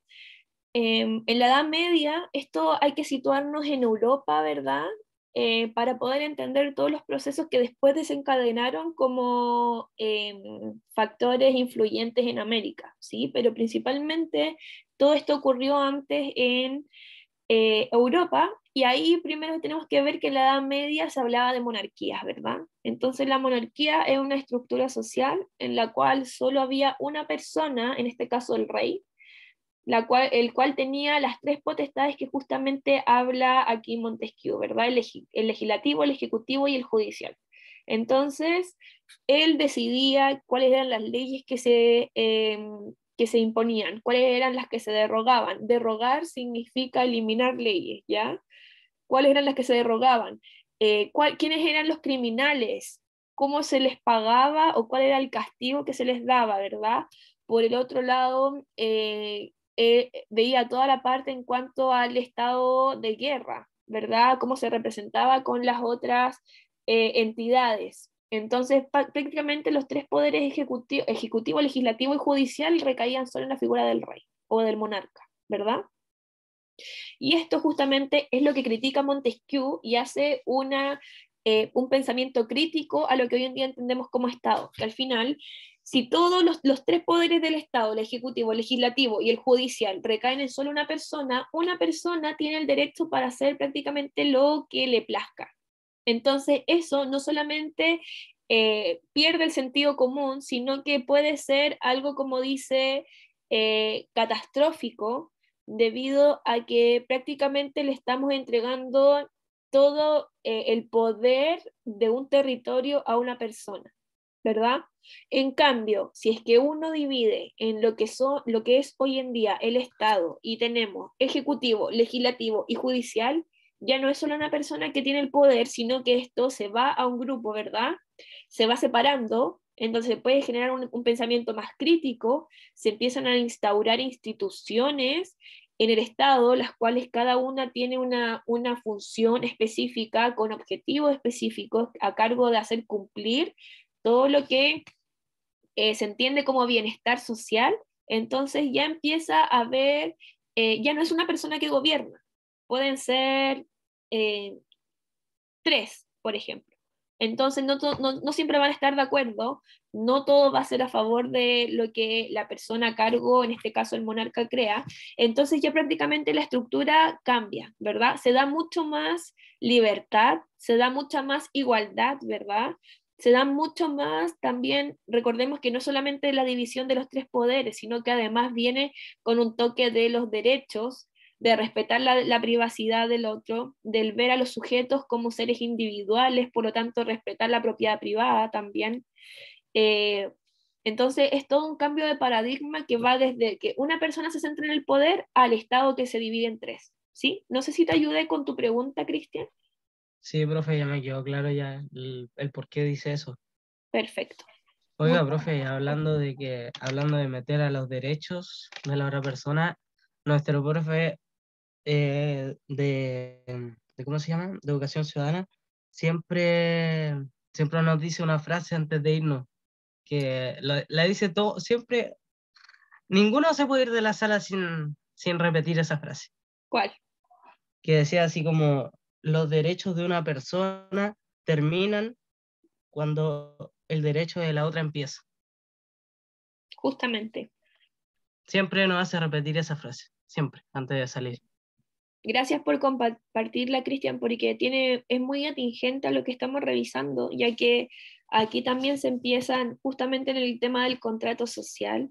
en la Edad Media, esto hay que situarnos en Europa, ¿verdad? para poder entender todos los procesos que después desencadenaron como factores influyentes en América, ¿sí? Pero principalmente todo esto ocurrió antes en Europa, y ahí primero tenemos que ver que en la Edad Media se hablaba de monarquías, ¿verdad? Entonces la monarquía es una estructura social en la cual solo había una persona, en este caso el rey, el cual tenía las tres potestades que justamente habla aquí Montesquieu, ¿verdad? El legislativo, el ejecutivo y el judicial. Entonces, él decidía cuáles eran las leyes que se imponían, cuáles eran las que se derrogaban. Derrogar significa eliminar leyes, ¿ya? ¿Cuáles eran las que se derrogaban? ¿Quiénes eran los criminales? ¿Cómo se les pagaba o cuál era el castigo que se les daba, ¿verdad? Por el otro lado, veía toda la parte en cuanto al estado de guerra, ¿verdad? Cómo se representaba con las otras entidades. Entonces, prácticamente los tres poderes ejecutivo, legislativo y judicial recaían solo en la figura del rey o del monarca, ¿verdad? Y esto justamente es lo que critica Montesquieu y hace un pensamiento crítico a lo que hoy en día entendemos como Estado, que al final, si todos los tres poderes del Estado, el ejecutivo, el legislativo y el judicial, recaen en solo una persona tiene el derecho para hacer prácticamente lo que le plazca. Entonces, eso no solamente pierde el sentido común, sino que puede ser algo, como dice, catastrófico, debido a que prácticamente le estamos entregando todo el poder de un territorio a una persona, ¿verdad? En cambio, si es que uno divide en lo que es hoy en día el Estado y tenemos ejecutivo, legislativo y judicial, ya no es solo una persona que tiene el poder, sino que esto se va a un grupo, ¿verdad? Se va separando, entonces se puede generar un pensamiento más crítico, se empiezan a instaurar instituciones en el Estado, las cuales cada una tiene una función específica, con objetivos específicos, a cargo de hacer cumplir todo lo que se entiende como bienestar social. Entonces ya empieza a haber, ya no es una persona que gobierna, pueden ser tres, por ejemplo. Entonces no siempre van a estar de acuerdo, no todo va a ser a favor de lo que la persona a cargo, en este caso el monarca, crea. Entonces ya prácticamente la estructura cambia, ¿verdad? Se da mucho más libertad, se da mucha más igualdad, ¿verdad? Se da mucho más también, recordemos que no solamente la división de los tres poderes, sino que además viene con un toque de los derechos, de respetar la privacidad del otro, del ver a los sujetos como seres individuales, por lo tanto respetar la propiedad privada también. Entonces es todo un cambio de paradigma que va desde que una persona se centra en el poder al Estado que se divide en tres, ¿sí? No sé si te ayudé con tu pregunta, Cristian. Sí, profe, ya me quedó claro ya el por qué dice eso. Perfecto. Oiga, profe, hablando de meter a los derechos de la otra persona, nuestro profe ¿cómo se llama? De educación ciudadana, siempre nos dice una frase antes de irnos, que la dice todo, siempre, ninguno se puede ir de la sala sin repetir esa frase. ¿Cuál? Que decía así como, los derechos de una persona terminan cuando el derecho de la otra empieza. Justamente. Siempre nos hace repetir esa frase, siempre, antes de salir. Gracias por compartirla, Cristian, porque es muy atingente a lo que estamos revisando, ya que aquí también se empiezan justamente en el tema del contrato social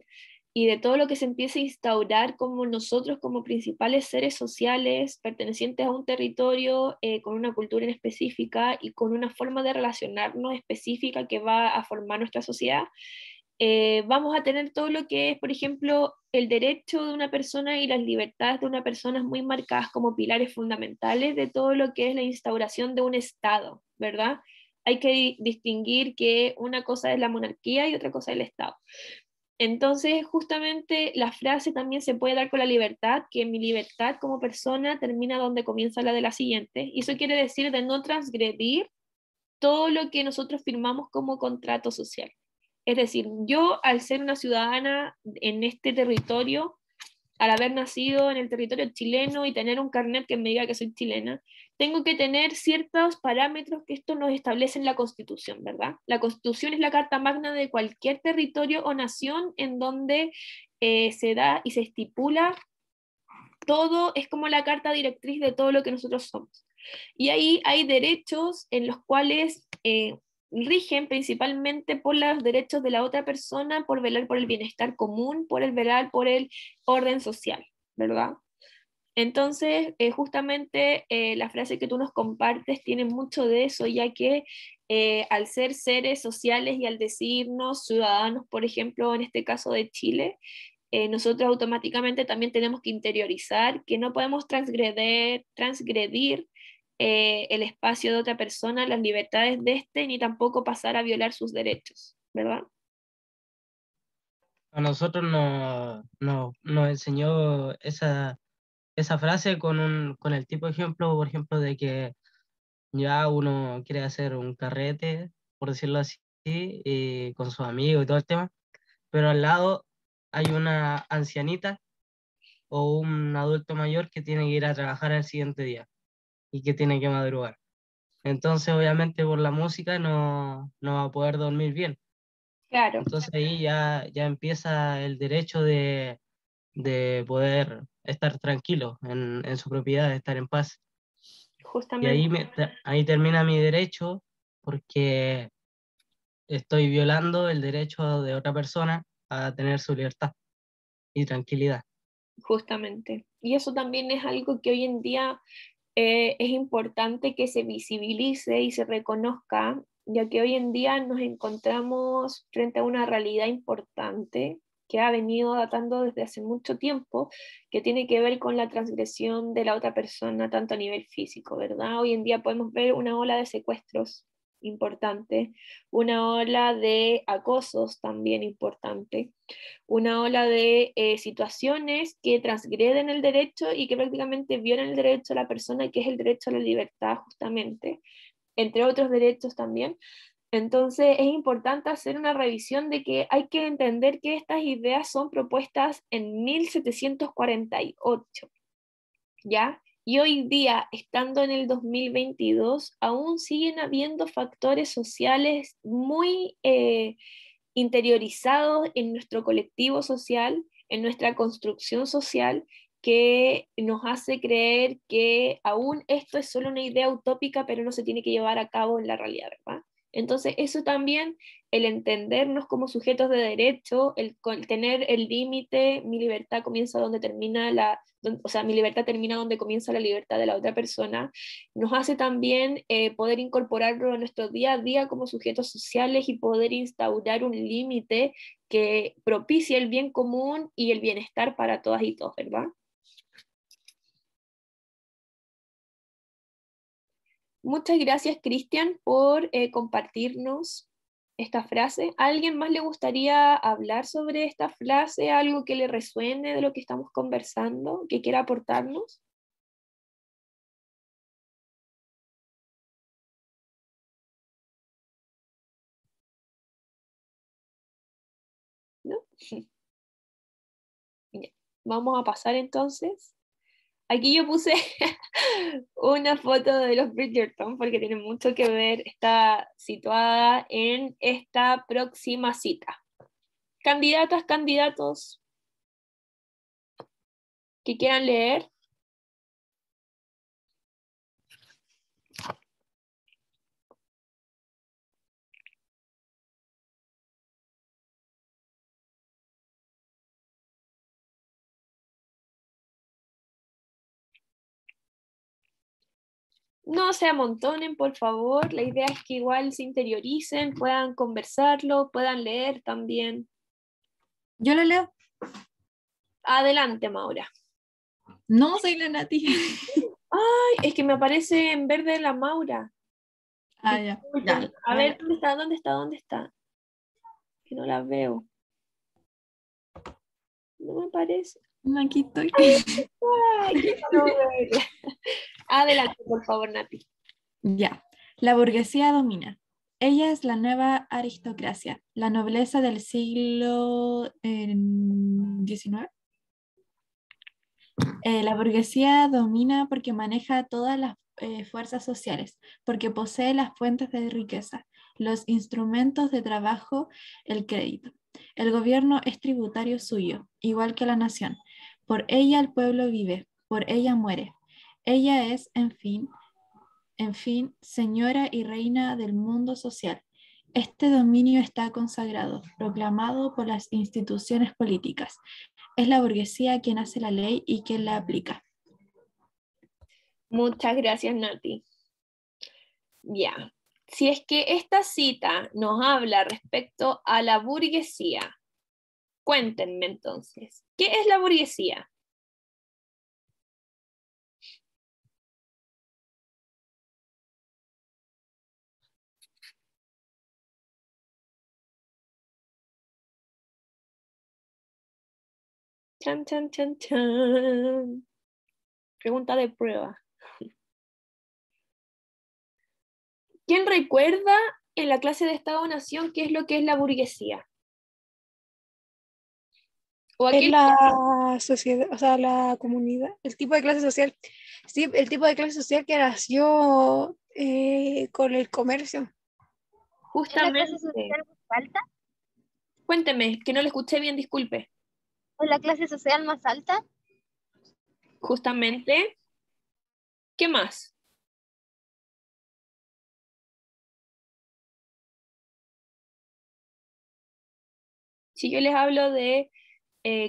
y de todo lo que se empieza a instaurar como nosotros como principales seres sociales pertenecientes a un territorio con una cultura en específica y con una forma de relacionarnos específica que va a formar nuestra sociedad. Vamos a tener todo lo que es, por ejemplo, el derecho de una persona y las libertades de una persona muy marcadas como pilares fundamentales de todo lo que es la instauración de un Estado, ¿verdad? Hay que distinguir que una cosa es la monarquía y otra cosa es el Estado. Entonces, justamente la frase también se puede dar con la libertad, que mi libertad como persona termina donde comienza la de la siguiente. Y eso quiere decir de no transgredir todo lo que nosotros firmamos como contrato social. Es decir, yo al ser una ciudadana en este territorio, al haber nacido en el territorio chileno y tener un carnet que me diga que soy chilena, tengo que tener ciertos parámetros que esto nos establece en la Constitución, ¿verdad? La Constitución es la carta magna de cualquier territorio o nación en donde se da y se estipula todo, es como la carta directriz de todo lo que nosotros somos. Y ahí hay derechos en los cuales rigen principalmente por los derechos de la otra persona, por velar por el bienestar común, por el velar por el orden social, ¿verdad? Entonces, justamente la frase que tú nos compartes tiene mucho de eso, ya que al ser seres sociales y al decirnos ciudadanos, por ejemplo, en este caso de Chile, nosotros automáticamente también tenemos que interiorizar que no podemos transgredir el espacio de otra persona, las libertades de este, ni tampoco pasar a violar sus derechos, ¿verdad? A nosotros nos enseñó esa frase con el tipo de ejemplo, por ejemplo, de que ya uno quiere hacer un carrete, por decirlo así, con sus amigos y todo el tema, pero al lado hay una ancianita o un adulto mayor que tiene que ir a trabajar al siguiente día y que tiene que madrugar. Entonces, obviamente, por la música no va a poder dormir bien. Claro, Entonces ahí ya empieza el derecho de poder estar tranquilo en su propiedad, de estar en paz. Y justamente. ahí termina mi derecho porque estoy violando el derecho de otra persona a tener su libertad y tranquilidad. Justamente. Y eso también es algo que hoy en día es importante que se visibilice y se reconozca, ya que hoy en día nos encontramos frente a una realidad importante que ha venido datando desde hace mucho tiempo, que tiene que ver con la transgresión de la otra persona, tanto a nivel físico, ¿verdad? Hoy en día podemos ver una ola de secuestros importante, una ola de acosos también importante, una ola de situaciones que transgreden el derecho y que prácticamente violan el derecho a la persona, que es el derecho a la libertad justamente, entre otros derechos también. Entonces es importante hacer una revisión de que hay que entender que estas ideas son propuestas en 1748, ¿ya? Y hoy día, estando en el 2022, aún siguen habiendo factores sociales muy interiorizados en nuestro colectivo social, en nuestra construcción social, que nos hace creer que aún esto es solo una idea utópica, pero no se tiene que llevar a cabo en la realidad, ¿verdad? Entonces, eso también, el entendernos como sujetos de derecho, el tener el límite, mi libertad comienza donde termina o sea, mi libertad termina donde comienza la libertad de la otra persona, nos hace también poder incorporarlo a nuestro día a día como sujetos sociales y poder instaurar un límite que propicie el bien común y el bienestar para todas y todos, ¿verdad? Muchas gracias, Cristian, por compartirnos esta frase. ¿A alguien más le gustaría hablar sobre esta frase? ¿Algo que le resuene de lo que estamos conversando, que quiera aportarnos? ¿No? Ya. Vamos a pasar entonces. Aquí yo puse una foto de los Bridgerton porque tiene mucho que ver, está situada en esta próxima cita. Candidatas, candidatos que quieran leer. No se amontonen, por favor. La idea es que igual se interioricen, puedan conversarlo, puedan leer también. Yo lo leo. Adelante, Maura. No soy la Nati. Ay, es que me aparece en verde la Maura. Ah, ya. Ya. A ver, ¿dónde está? ¿Dónde está? ¿Dónde está? Que no la veo. No me parece. Aquí estoy. Ay, qué no verla. Adelante, por favor, Nati. Ya. La burguesía domina. Ella es la nueva aristocracia, la nobleza del siglo XIX. La burguesía domina porque maneja todas las fuerzas sociales, porque posee las fuentes de riqueza, los instrumentos de trabajo, el crédito. El gobierno es tributario suyo, igual que la nación. Por ella el pueblo vive, por ella muere. Ella es, en fin, señora y reina del mundo social. Este dominio está consagrado, proclamado por las instituciones políticas. Es la burguesía quien hace la ley y quien la aplica. Muchas gracias, Nati. Ya. Si es que esta cita nos habla respecto a la burguesía, cuéntenme entonces, ¿qué es la burguesía? Chan, chan, chan, chan. Pregunta de prueba. ¿Quién recuerda en la clase de Estado-Nación qué es lo que es la burguesía? ¿O Es la sociedad, o sea, la comunidad, el tipo de clase social. Sí, el tipo de clase social que nació con el comercio. ¿Es la clase justamente? social más alta? Cuénteme, que no le escuché bien, disculpe. ¿Es la clase social más alta? Justamente. ¿Qué más? Si yo les hablo de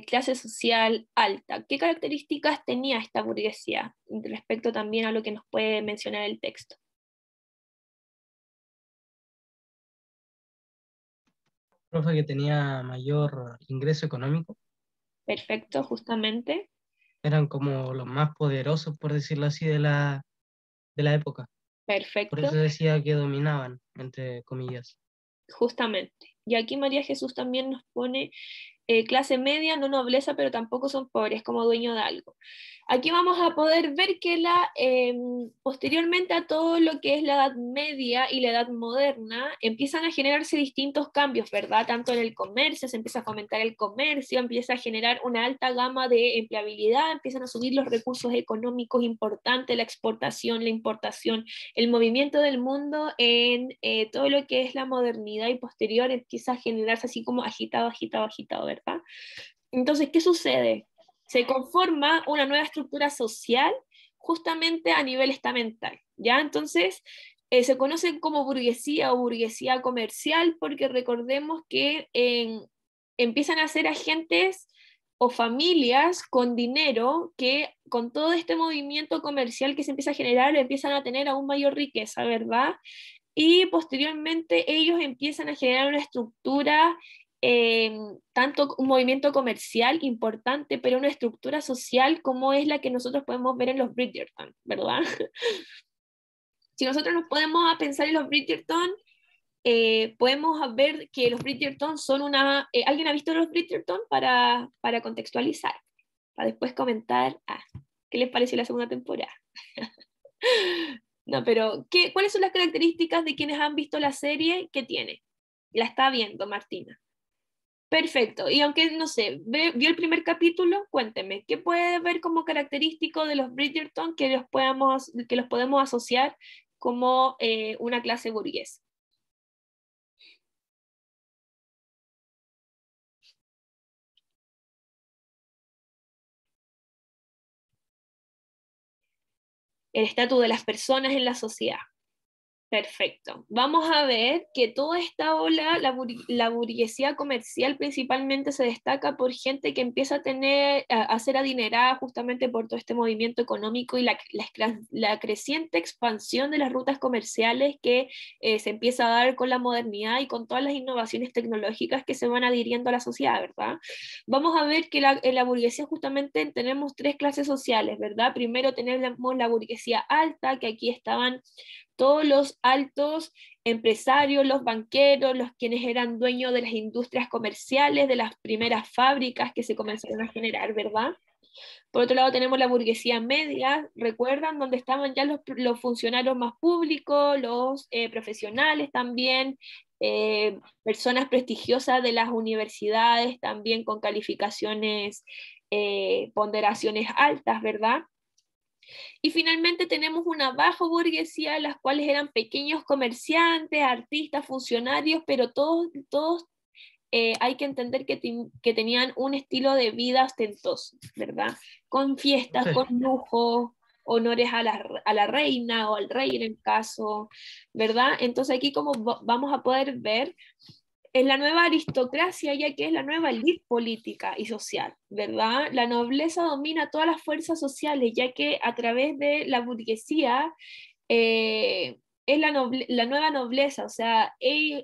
clase social alta, ¿qué características tenía esta burguesía respecto también a lo que nos puede mencionar el texto? Profe, que tenía mayor ingreso económico, Perfecto, justamente. eran como los más poderosos, por decirlo así, de la época. Por Perfecto, eso decía que dominaban, entre comillas. justamente. Y aquí María Jesús también nos pone clase media, no nobleza, pero tampoco son pobres, como dueño de algo. Aquí vamos a poder ver que posteriormente a todo lo que es la Edad Media y la Edad Moderna, empiezan a generarse distintos cambios, ¿verdad? Tanto en el comercio, se empieza a fomentar el comercio, empieza a generar una alta gama de empleabilidad, empiezan a subir los recursos económicos importantes, la exportación, la importación, el movimiento del mundo en todo lo que es la modernidad y posterior empieza a generarse así como agitado, agitado, agitado, ¿verdad? Entonces, ¿qué sucede? Se conforma una nueva estructura social justamente a nivel estamental, ¿ya? Entonces, se conocen como burguesía o burguesía comercial porque recordemos que empiezan a ser agentes o familias con dinero que con todo este movimiento comercial que se empieza a generar empiezan a tener aún mayor riqueza, ¿verdad? Y posteriormente ellos empiezan a generar una estructura, tanto un movimiento comercial importante, pero una estructura social como es la que nosotros podemos ver en los Bridgerton, ¿verdad? Si nosotros nos podemos pensar en los Bridgerton, podemos ver que los Bridgerton son una... ¿Alguien ha visto los Bridgerton para contextualizar? Para después comentar, ¿qué les pareció la segunda temporada? No, pero ¿cuáles son las características de quienes han visto la serie que tiene? La está viendo Martina. Perfecto. Y aunque, no sé, vio el primer capítulo, cuénteme, ¿qué puede ver como característico de los Bridgerton que los podemos asociar como una clase burguesa? El estatus de las personas en la sociedad. Perfecto. Vamos a ver que toda esta ola, la burguesía comercial principalmente se destaca por gente que empieza a ser adinerada justamente por todo este movimiento económico y la creciente expansión de las rutas comerciales que se empieza a dar con la modernidad y con todas las innovaciones tecnológicas que se van adhiriendo a la sociedad, ¿verdad? Vamos a ver que en la burguesía justamente tenemos tres clases sociales, ¿verdad? Primero tenemos la burguesía alta, que aquí estaban todos los altos empresarios, los banqueros, los quienes eran dueños de las industrias comerciales, de las primeras fábricas que se comenzaron a generar, ¿verdad? Por otro lado tenemos la burguesía media, recuerdan, donde estaban ya los funcionarios más públicos, los profesionales también, personas prestigiosas de las universidades también con calificaciones ponderaciones altas, ¿verdad? Y finalmente tenemos una baja burguesía, las cuales eran pequeños comerciantes, artistas, funcionarios, pero todos hay que entender que tenían un estilo de vida ostentoso, ¿verdad? Con fiestas, con lujos, honores a la reina o al rey en el caso, ¿verdad? Entonces aquí como vamos a poder ver, es la nueva aristocracia, ya que es la nueva élite política y social, ¿verdad? La nobleza domina todas las fuerzas sociales, ya que a través de la burguesía es la nueva nobleza, o sea,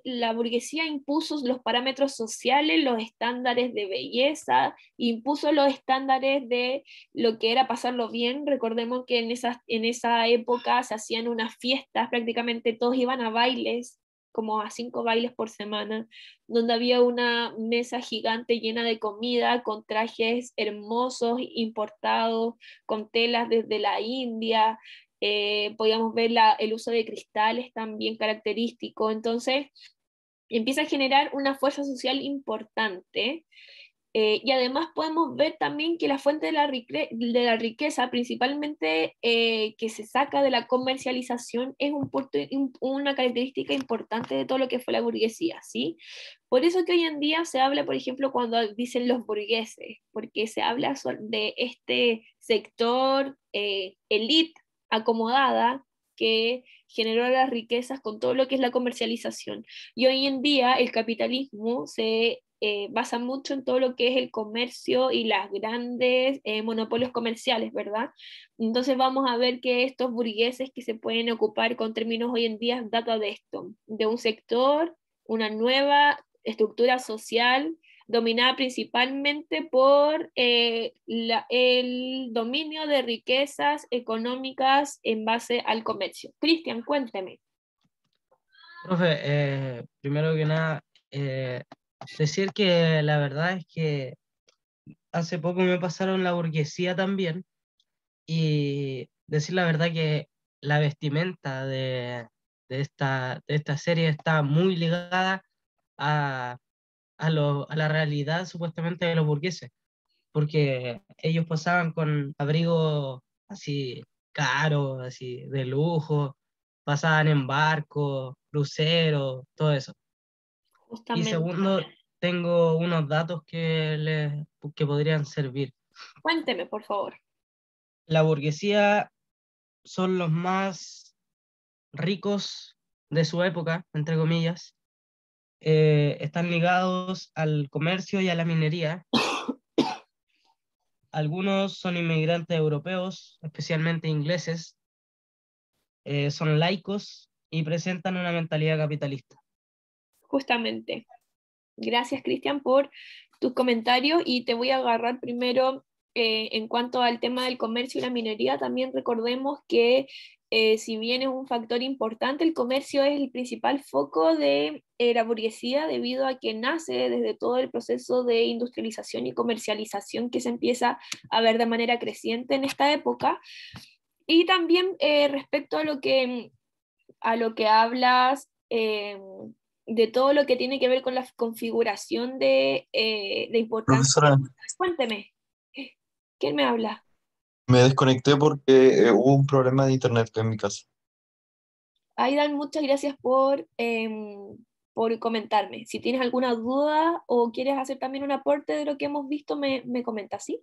la burguesía impuso los parámetros sociales, los estándares de belleza, impuso los estándares de lo que era pasarlo bien. Recordemos que en esa época se hacían unas fiestas, prácticamente todos iban a bailes, como a 5 bailes por semana, donde había una mesa gigante llena de comida, con trajes hermosos, importados, con telas desde la India. Podíamos ver el uso de cristales también característico. Entonces empieza a generar una fuerza social importante. Y además podemos ver también que la fuente de la riqueza, principalmente que se saca de la comercialización, es una característica importante de todo lo que fue la burguesía, ¿sí? Por eso que hoy en día se habla, por ejemplo, cuando dicen los burgueses, porque se habla de este sector elite acomodada que generó las riquezas con todo lo que es la comercialización. Y hoy en día el capitalismo se basa mucho en todo lo que es el comercio y las grandes monopolios comerciales, ¿verdad? Entonces vamos a ver que estos burgueses que se pueden ocupar con términos hoy en día data de esto, de un sector, una nueva estructura social dominada principalmente por el dominio de riquezas económicas en base al comercio. Cristian, cuénteme. Profe, primero que nada, decir que la verdad es que hace poco me pasaron la burguesía también, y decir la verdad que la vestimenta de esta serie está muy ligada a, a la realidad supuestamente de los burgueses, porque ellos pasaban con abrigos así caros, así de lujo, pasaban en barcos, cruceros, todo eso. Y Justamente. segundo, tengo unos datos que podrían servir. Cuénteme, por favor. La burguesía son los más ricos de su época, entre comillas. Están ligados al comercio y a la minería. Algunos son inmigrantes europeos, especialmente ingleses. Son laicos y presentan una mentalidad capitalista. Justamente. Gracias, Cristian, por tus comentarios, y te voy a agarrar primero en cuanto al tema del comercio y la minería. También recordemos que si bien es un factor importante, el comercio es el principal foco de la burguesía, debido a que nace desde todo el proceso de industrialización y comercialización que se empieza a ver de manera creciente en esta época. Y también respecto a lo que hablas, de todo lo que tiene que ver con la configuración de importancia. Profesora, Cuénteme, ¿quién me habla? me desconecté porque hubo un problema de internet en mi casa. Aidan, muchas gracias por comentarme. Si tienes alguna duda o quieres hacer también un aporte de lo que hemos visto, me comentas, ¿sí?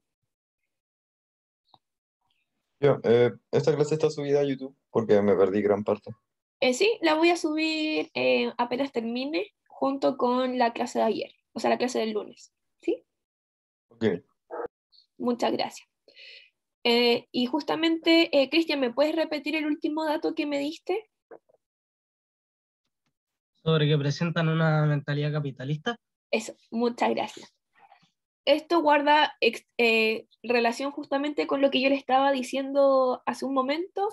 Esta clase está subida a YouTube porque me perdí gran parte. Sí, la voy a subir apenas termine, junto con la clase de ayer, o sea, la clase del lunes, ¿sí? Ok. Muchas gracias. Y justamente, Cristian, ¿me puedes repetir el último dato que me diste? Sobre que presentan una mentalidad capitalista. Eso, muchas gracias. Esto guarda relación justamente con lo que yo le estaba diciendo hace un momento,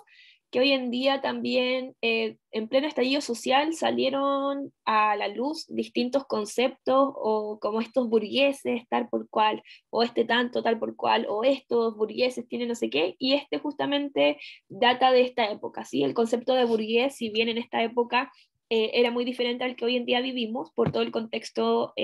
que hoy en día también, en pleno estallido social, salieron a la luz distintos conceptos, o como estos burgueses, tal por cual, o este tanto, tal por cual, o estos burgueses tienen no sé qué, y justamente data de esta época, ¿sí? El concepto de burgués, si bien en esta época era muy diferente al que hoy en día vivimos por todo el contexto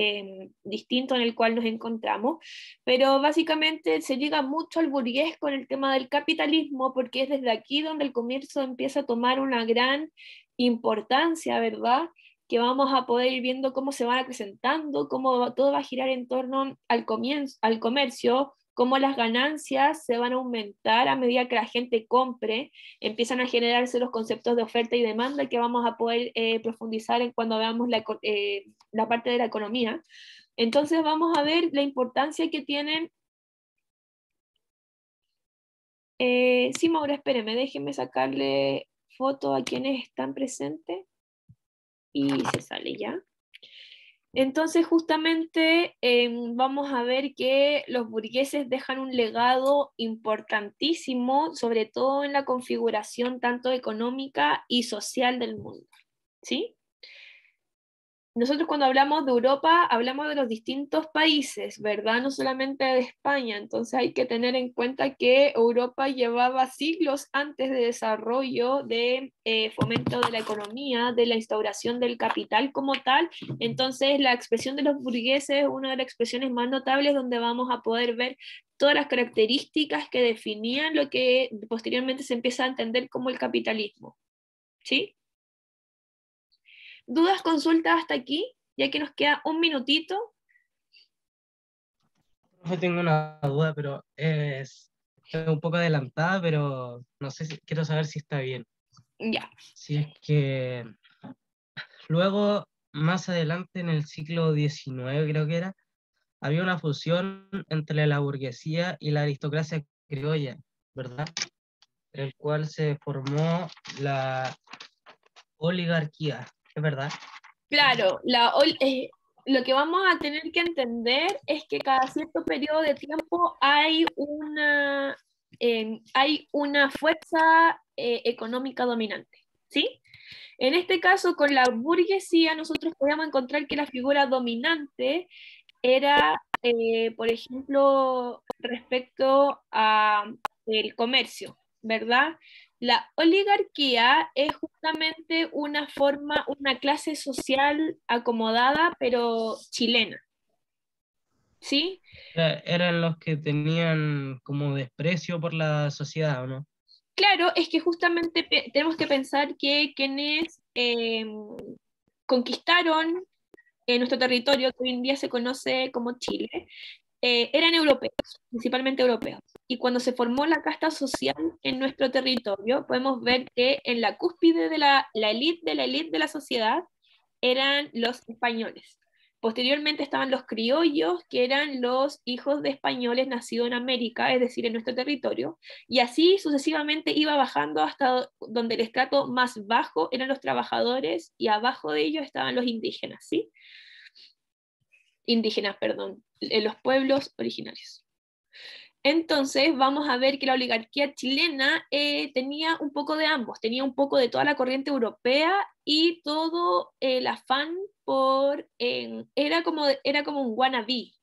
distinto en el cual nos encontramos, pero básicamente se llega mucho al burgués con el tema del capitalismo, porque es desde aquí donde el comercio empieza a tomar una gran importancia, ¿verdad? Que vamos a poder ir viendo cómo se van acrecentando, cómo todo va a girar en torno al comercio, cómo las ganancias se van a aumentar a medida que la gente compre, empiezan a generarse los conceptos de oferta y demanda que vamos a poder profundizar en cuando veamos la parte de la economía. Entonces vamos a ver la importancia que tienen. Sí, Maura, espéreme, déjenme sacarle foto a quienes están presentes y se sale ya. Entonces, justamente vamos a ver que los burgueses dejan un legado importantísimo, sobre todo en la configuración tanto económica y social del mundo, ¿sí? Nosotros cuando hablamos de Europa, hablamos de los distintos países, ¿verdad? No solamente de España. Entonces hay que tener en cuenta que Europa llevaba siglos antes de desarrollo, de fomento de la economía, de la instauración del capital como tal. Entonces la expresión de los burgueses es una de las expresiones más notables donde vamos a poder ver todas las características que definían lo que posteriormente se empieza a entender como el capitalismo, ¿sí? ¿Dudas, consultas hasta aquí? Ya que nos queda un minutito. Yo tengo una duda, pero es un poco adelantada, pero no sé quiero saber si está bien. Ya. Si es que luego, más adelante en el siglo XIX, creo que era, había una fusión entre la burguesía y la aristocracia criolla, ¿verdad? El cual se formó la oligarquía, ¿es verdad? Claro, lo que vamos a tener que entender es que cada cierto periodo de tiempo hay una fuerza económica dominante, ¿sí? En este caso, con la burguesía, nosotros podemos encontrar que la figura dominante era, por ejemplo, respecto a el comercio, ¿verdad? La oligarquía es justamente una forma, una clase social acomodada, pero chilena, ¿sí? Eran los que tenían como desprecio por la sociedad, ¿o no? Claro, es que justamente tenemos que pensar que quienes conquistaron nuestro territorio, que hoy en día se conoce como Chile, eran europeos, principalmente europeos. Y cuando se formó la casta social en nuestro territorio, podemos ver que en la cúspide de la élite de la sociedad eran los españoles. Posteriormente estaban los criollos, que eran los hijos de españoles nacidos en América, es decir, en nuestro territorio, y así sucesivamente iba bajando hasta donde el estrato más bajo eran los trabajadores y abajo de ellos estaban los indígenas, ¿sí? Indígenas, perdón, en los pueblos originarios. Entonces vamos a ver que la oligarquía chilena tenía un poco de ambos, tenía un poco de toda la corriente europea y todo el afán por, era como un wannabe,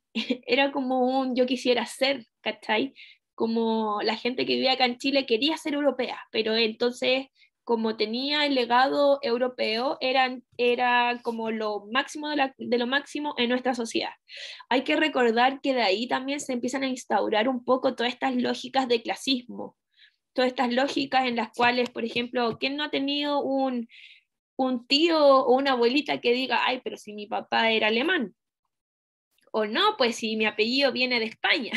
era como un yo quisiera ser, ¿cachai? Como la gente que vivía acá en Chile quería ser europea, pero entonces como tenía el legado europeo, era como lo máximo de lo máximo en nuestra sociedad. Hay que recordar que de ahí también se empiezan a instaurar un poco todas estas lógicas de clasismo, todas estas lógicas en las cuales, por ejemplo, ¿quién no ha tenido un tío o una abuelita que diga, ay, pero si mi papá era alemán? O no, pues si mi apellido viene de España,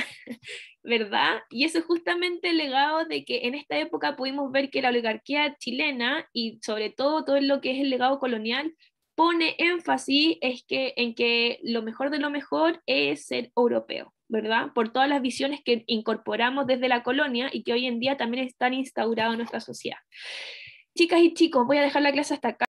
¿verdad? Y eso es justamente el legado de que en esta época pudimos ver que la oligarquía chilena y sobre todo lo que es el legado colonial pone énfasis en que lo mejor de lo mejor es ser europeo, ¿verdad? Por todas las visiones que incorporamos desde la colonia y que hoy en día también están instauradas en nuestra sociedad. Chicas y chicos, voy a dejar la clase hasta acá.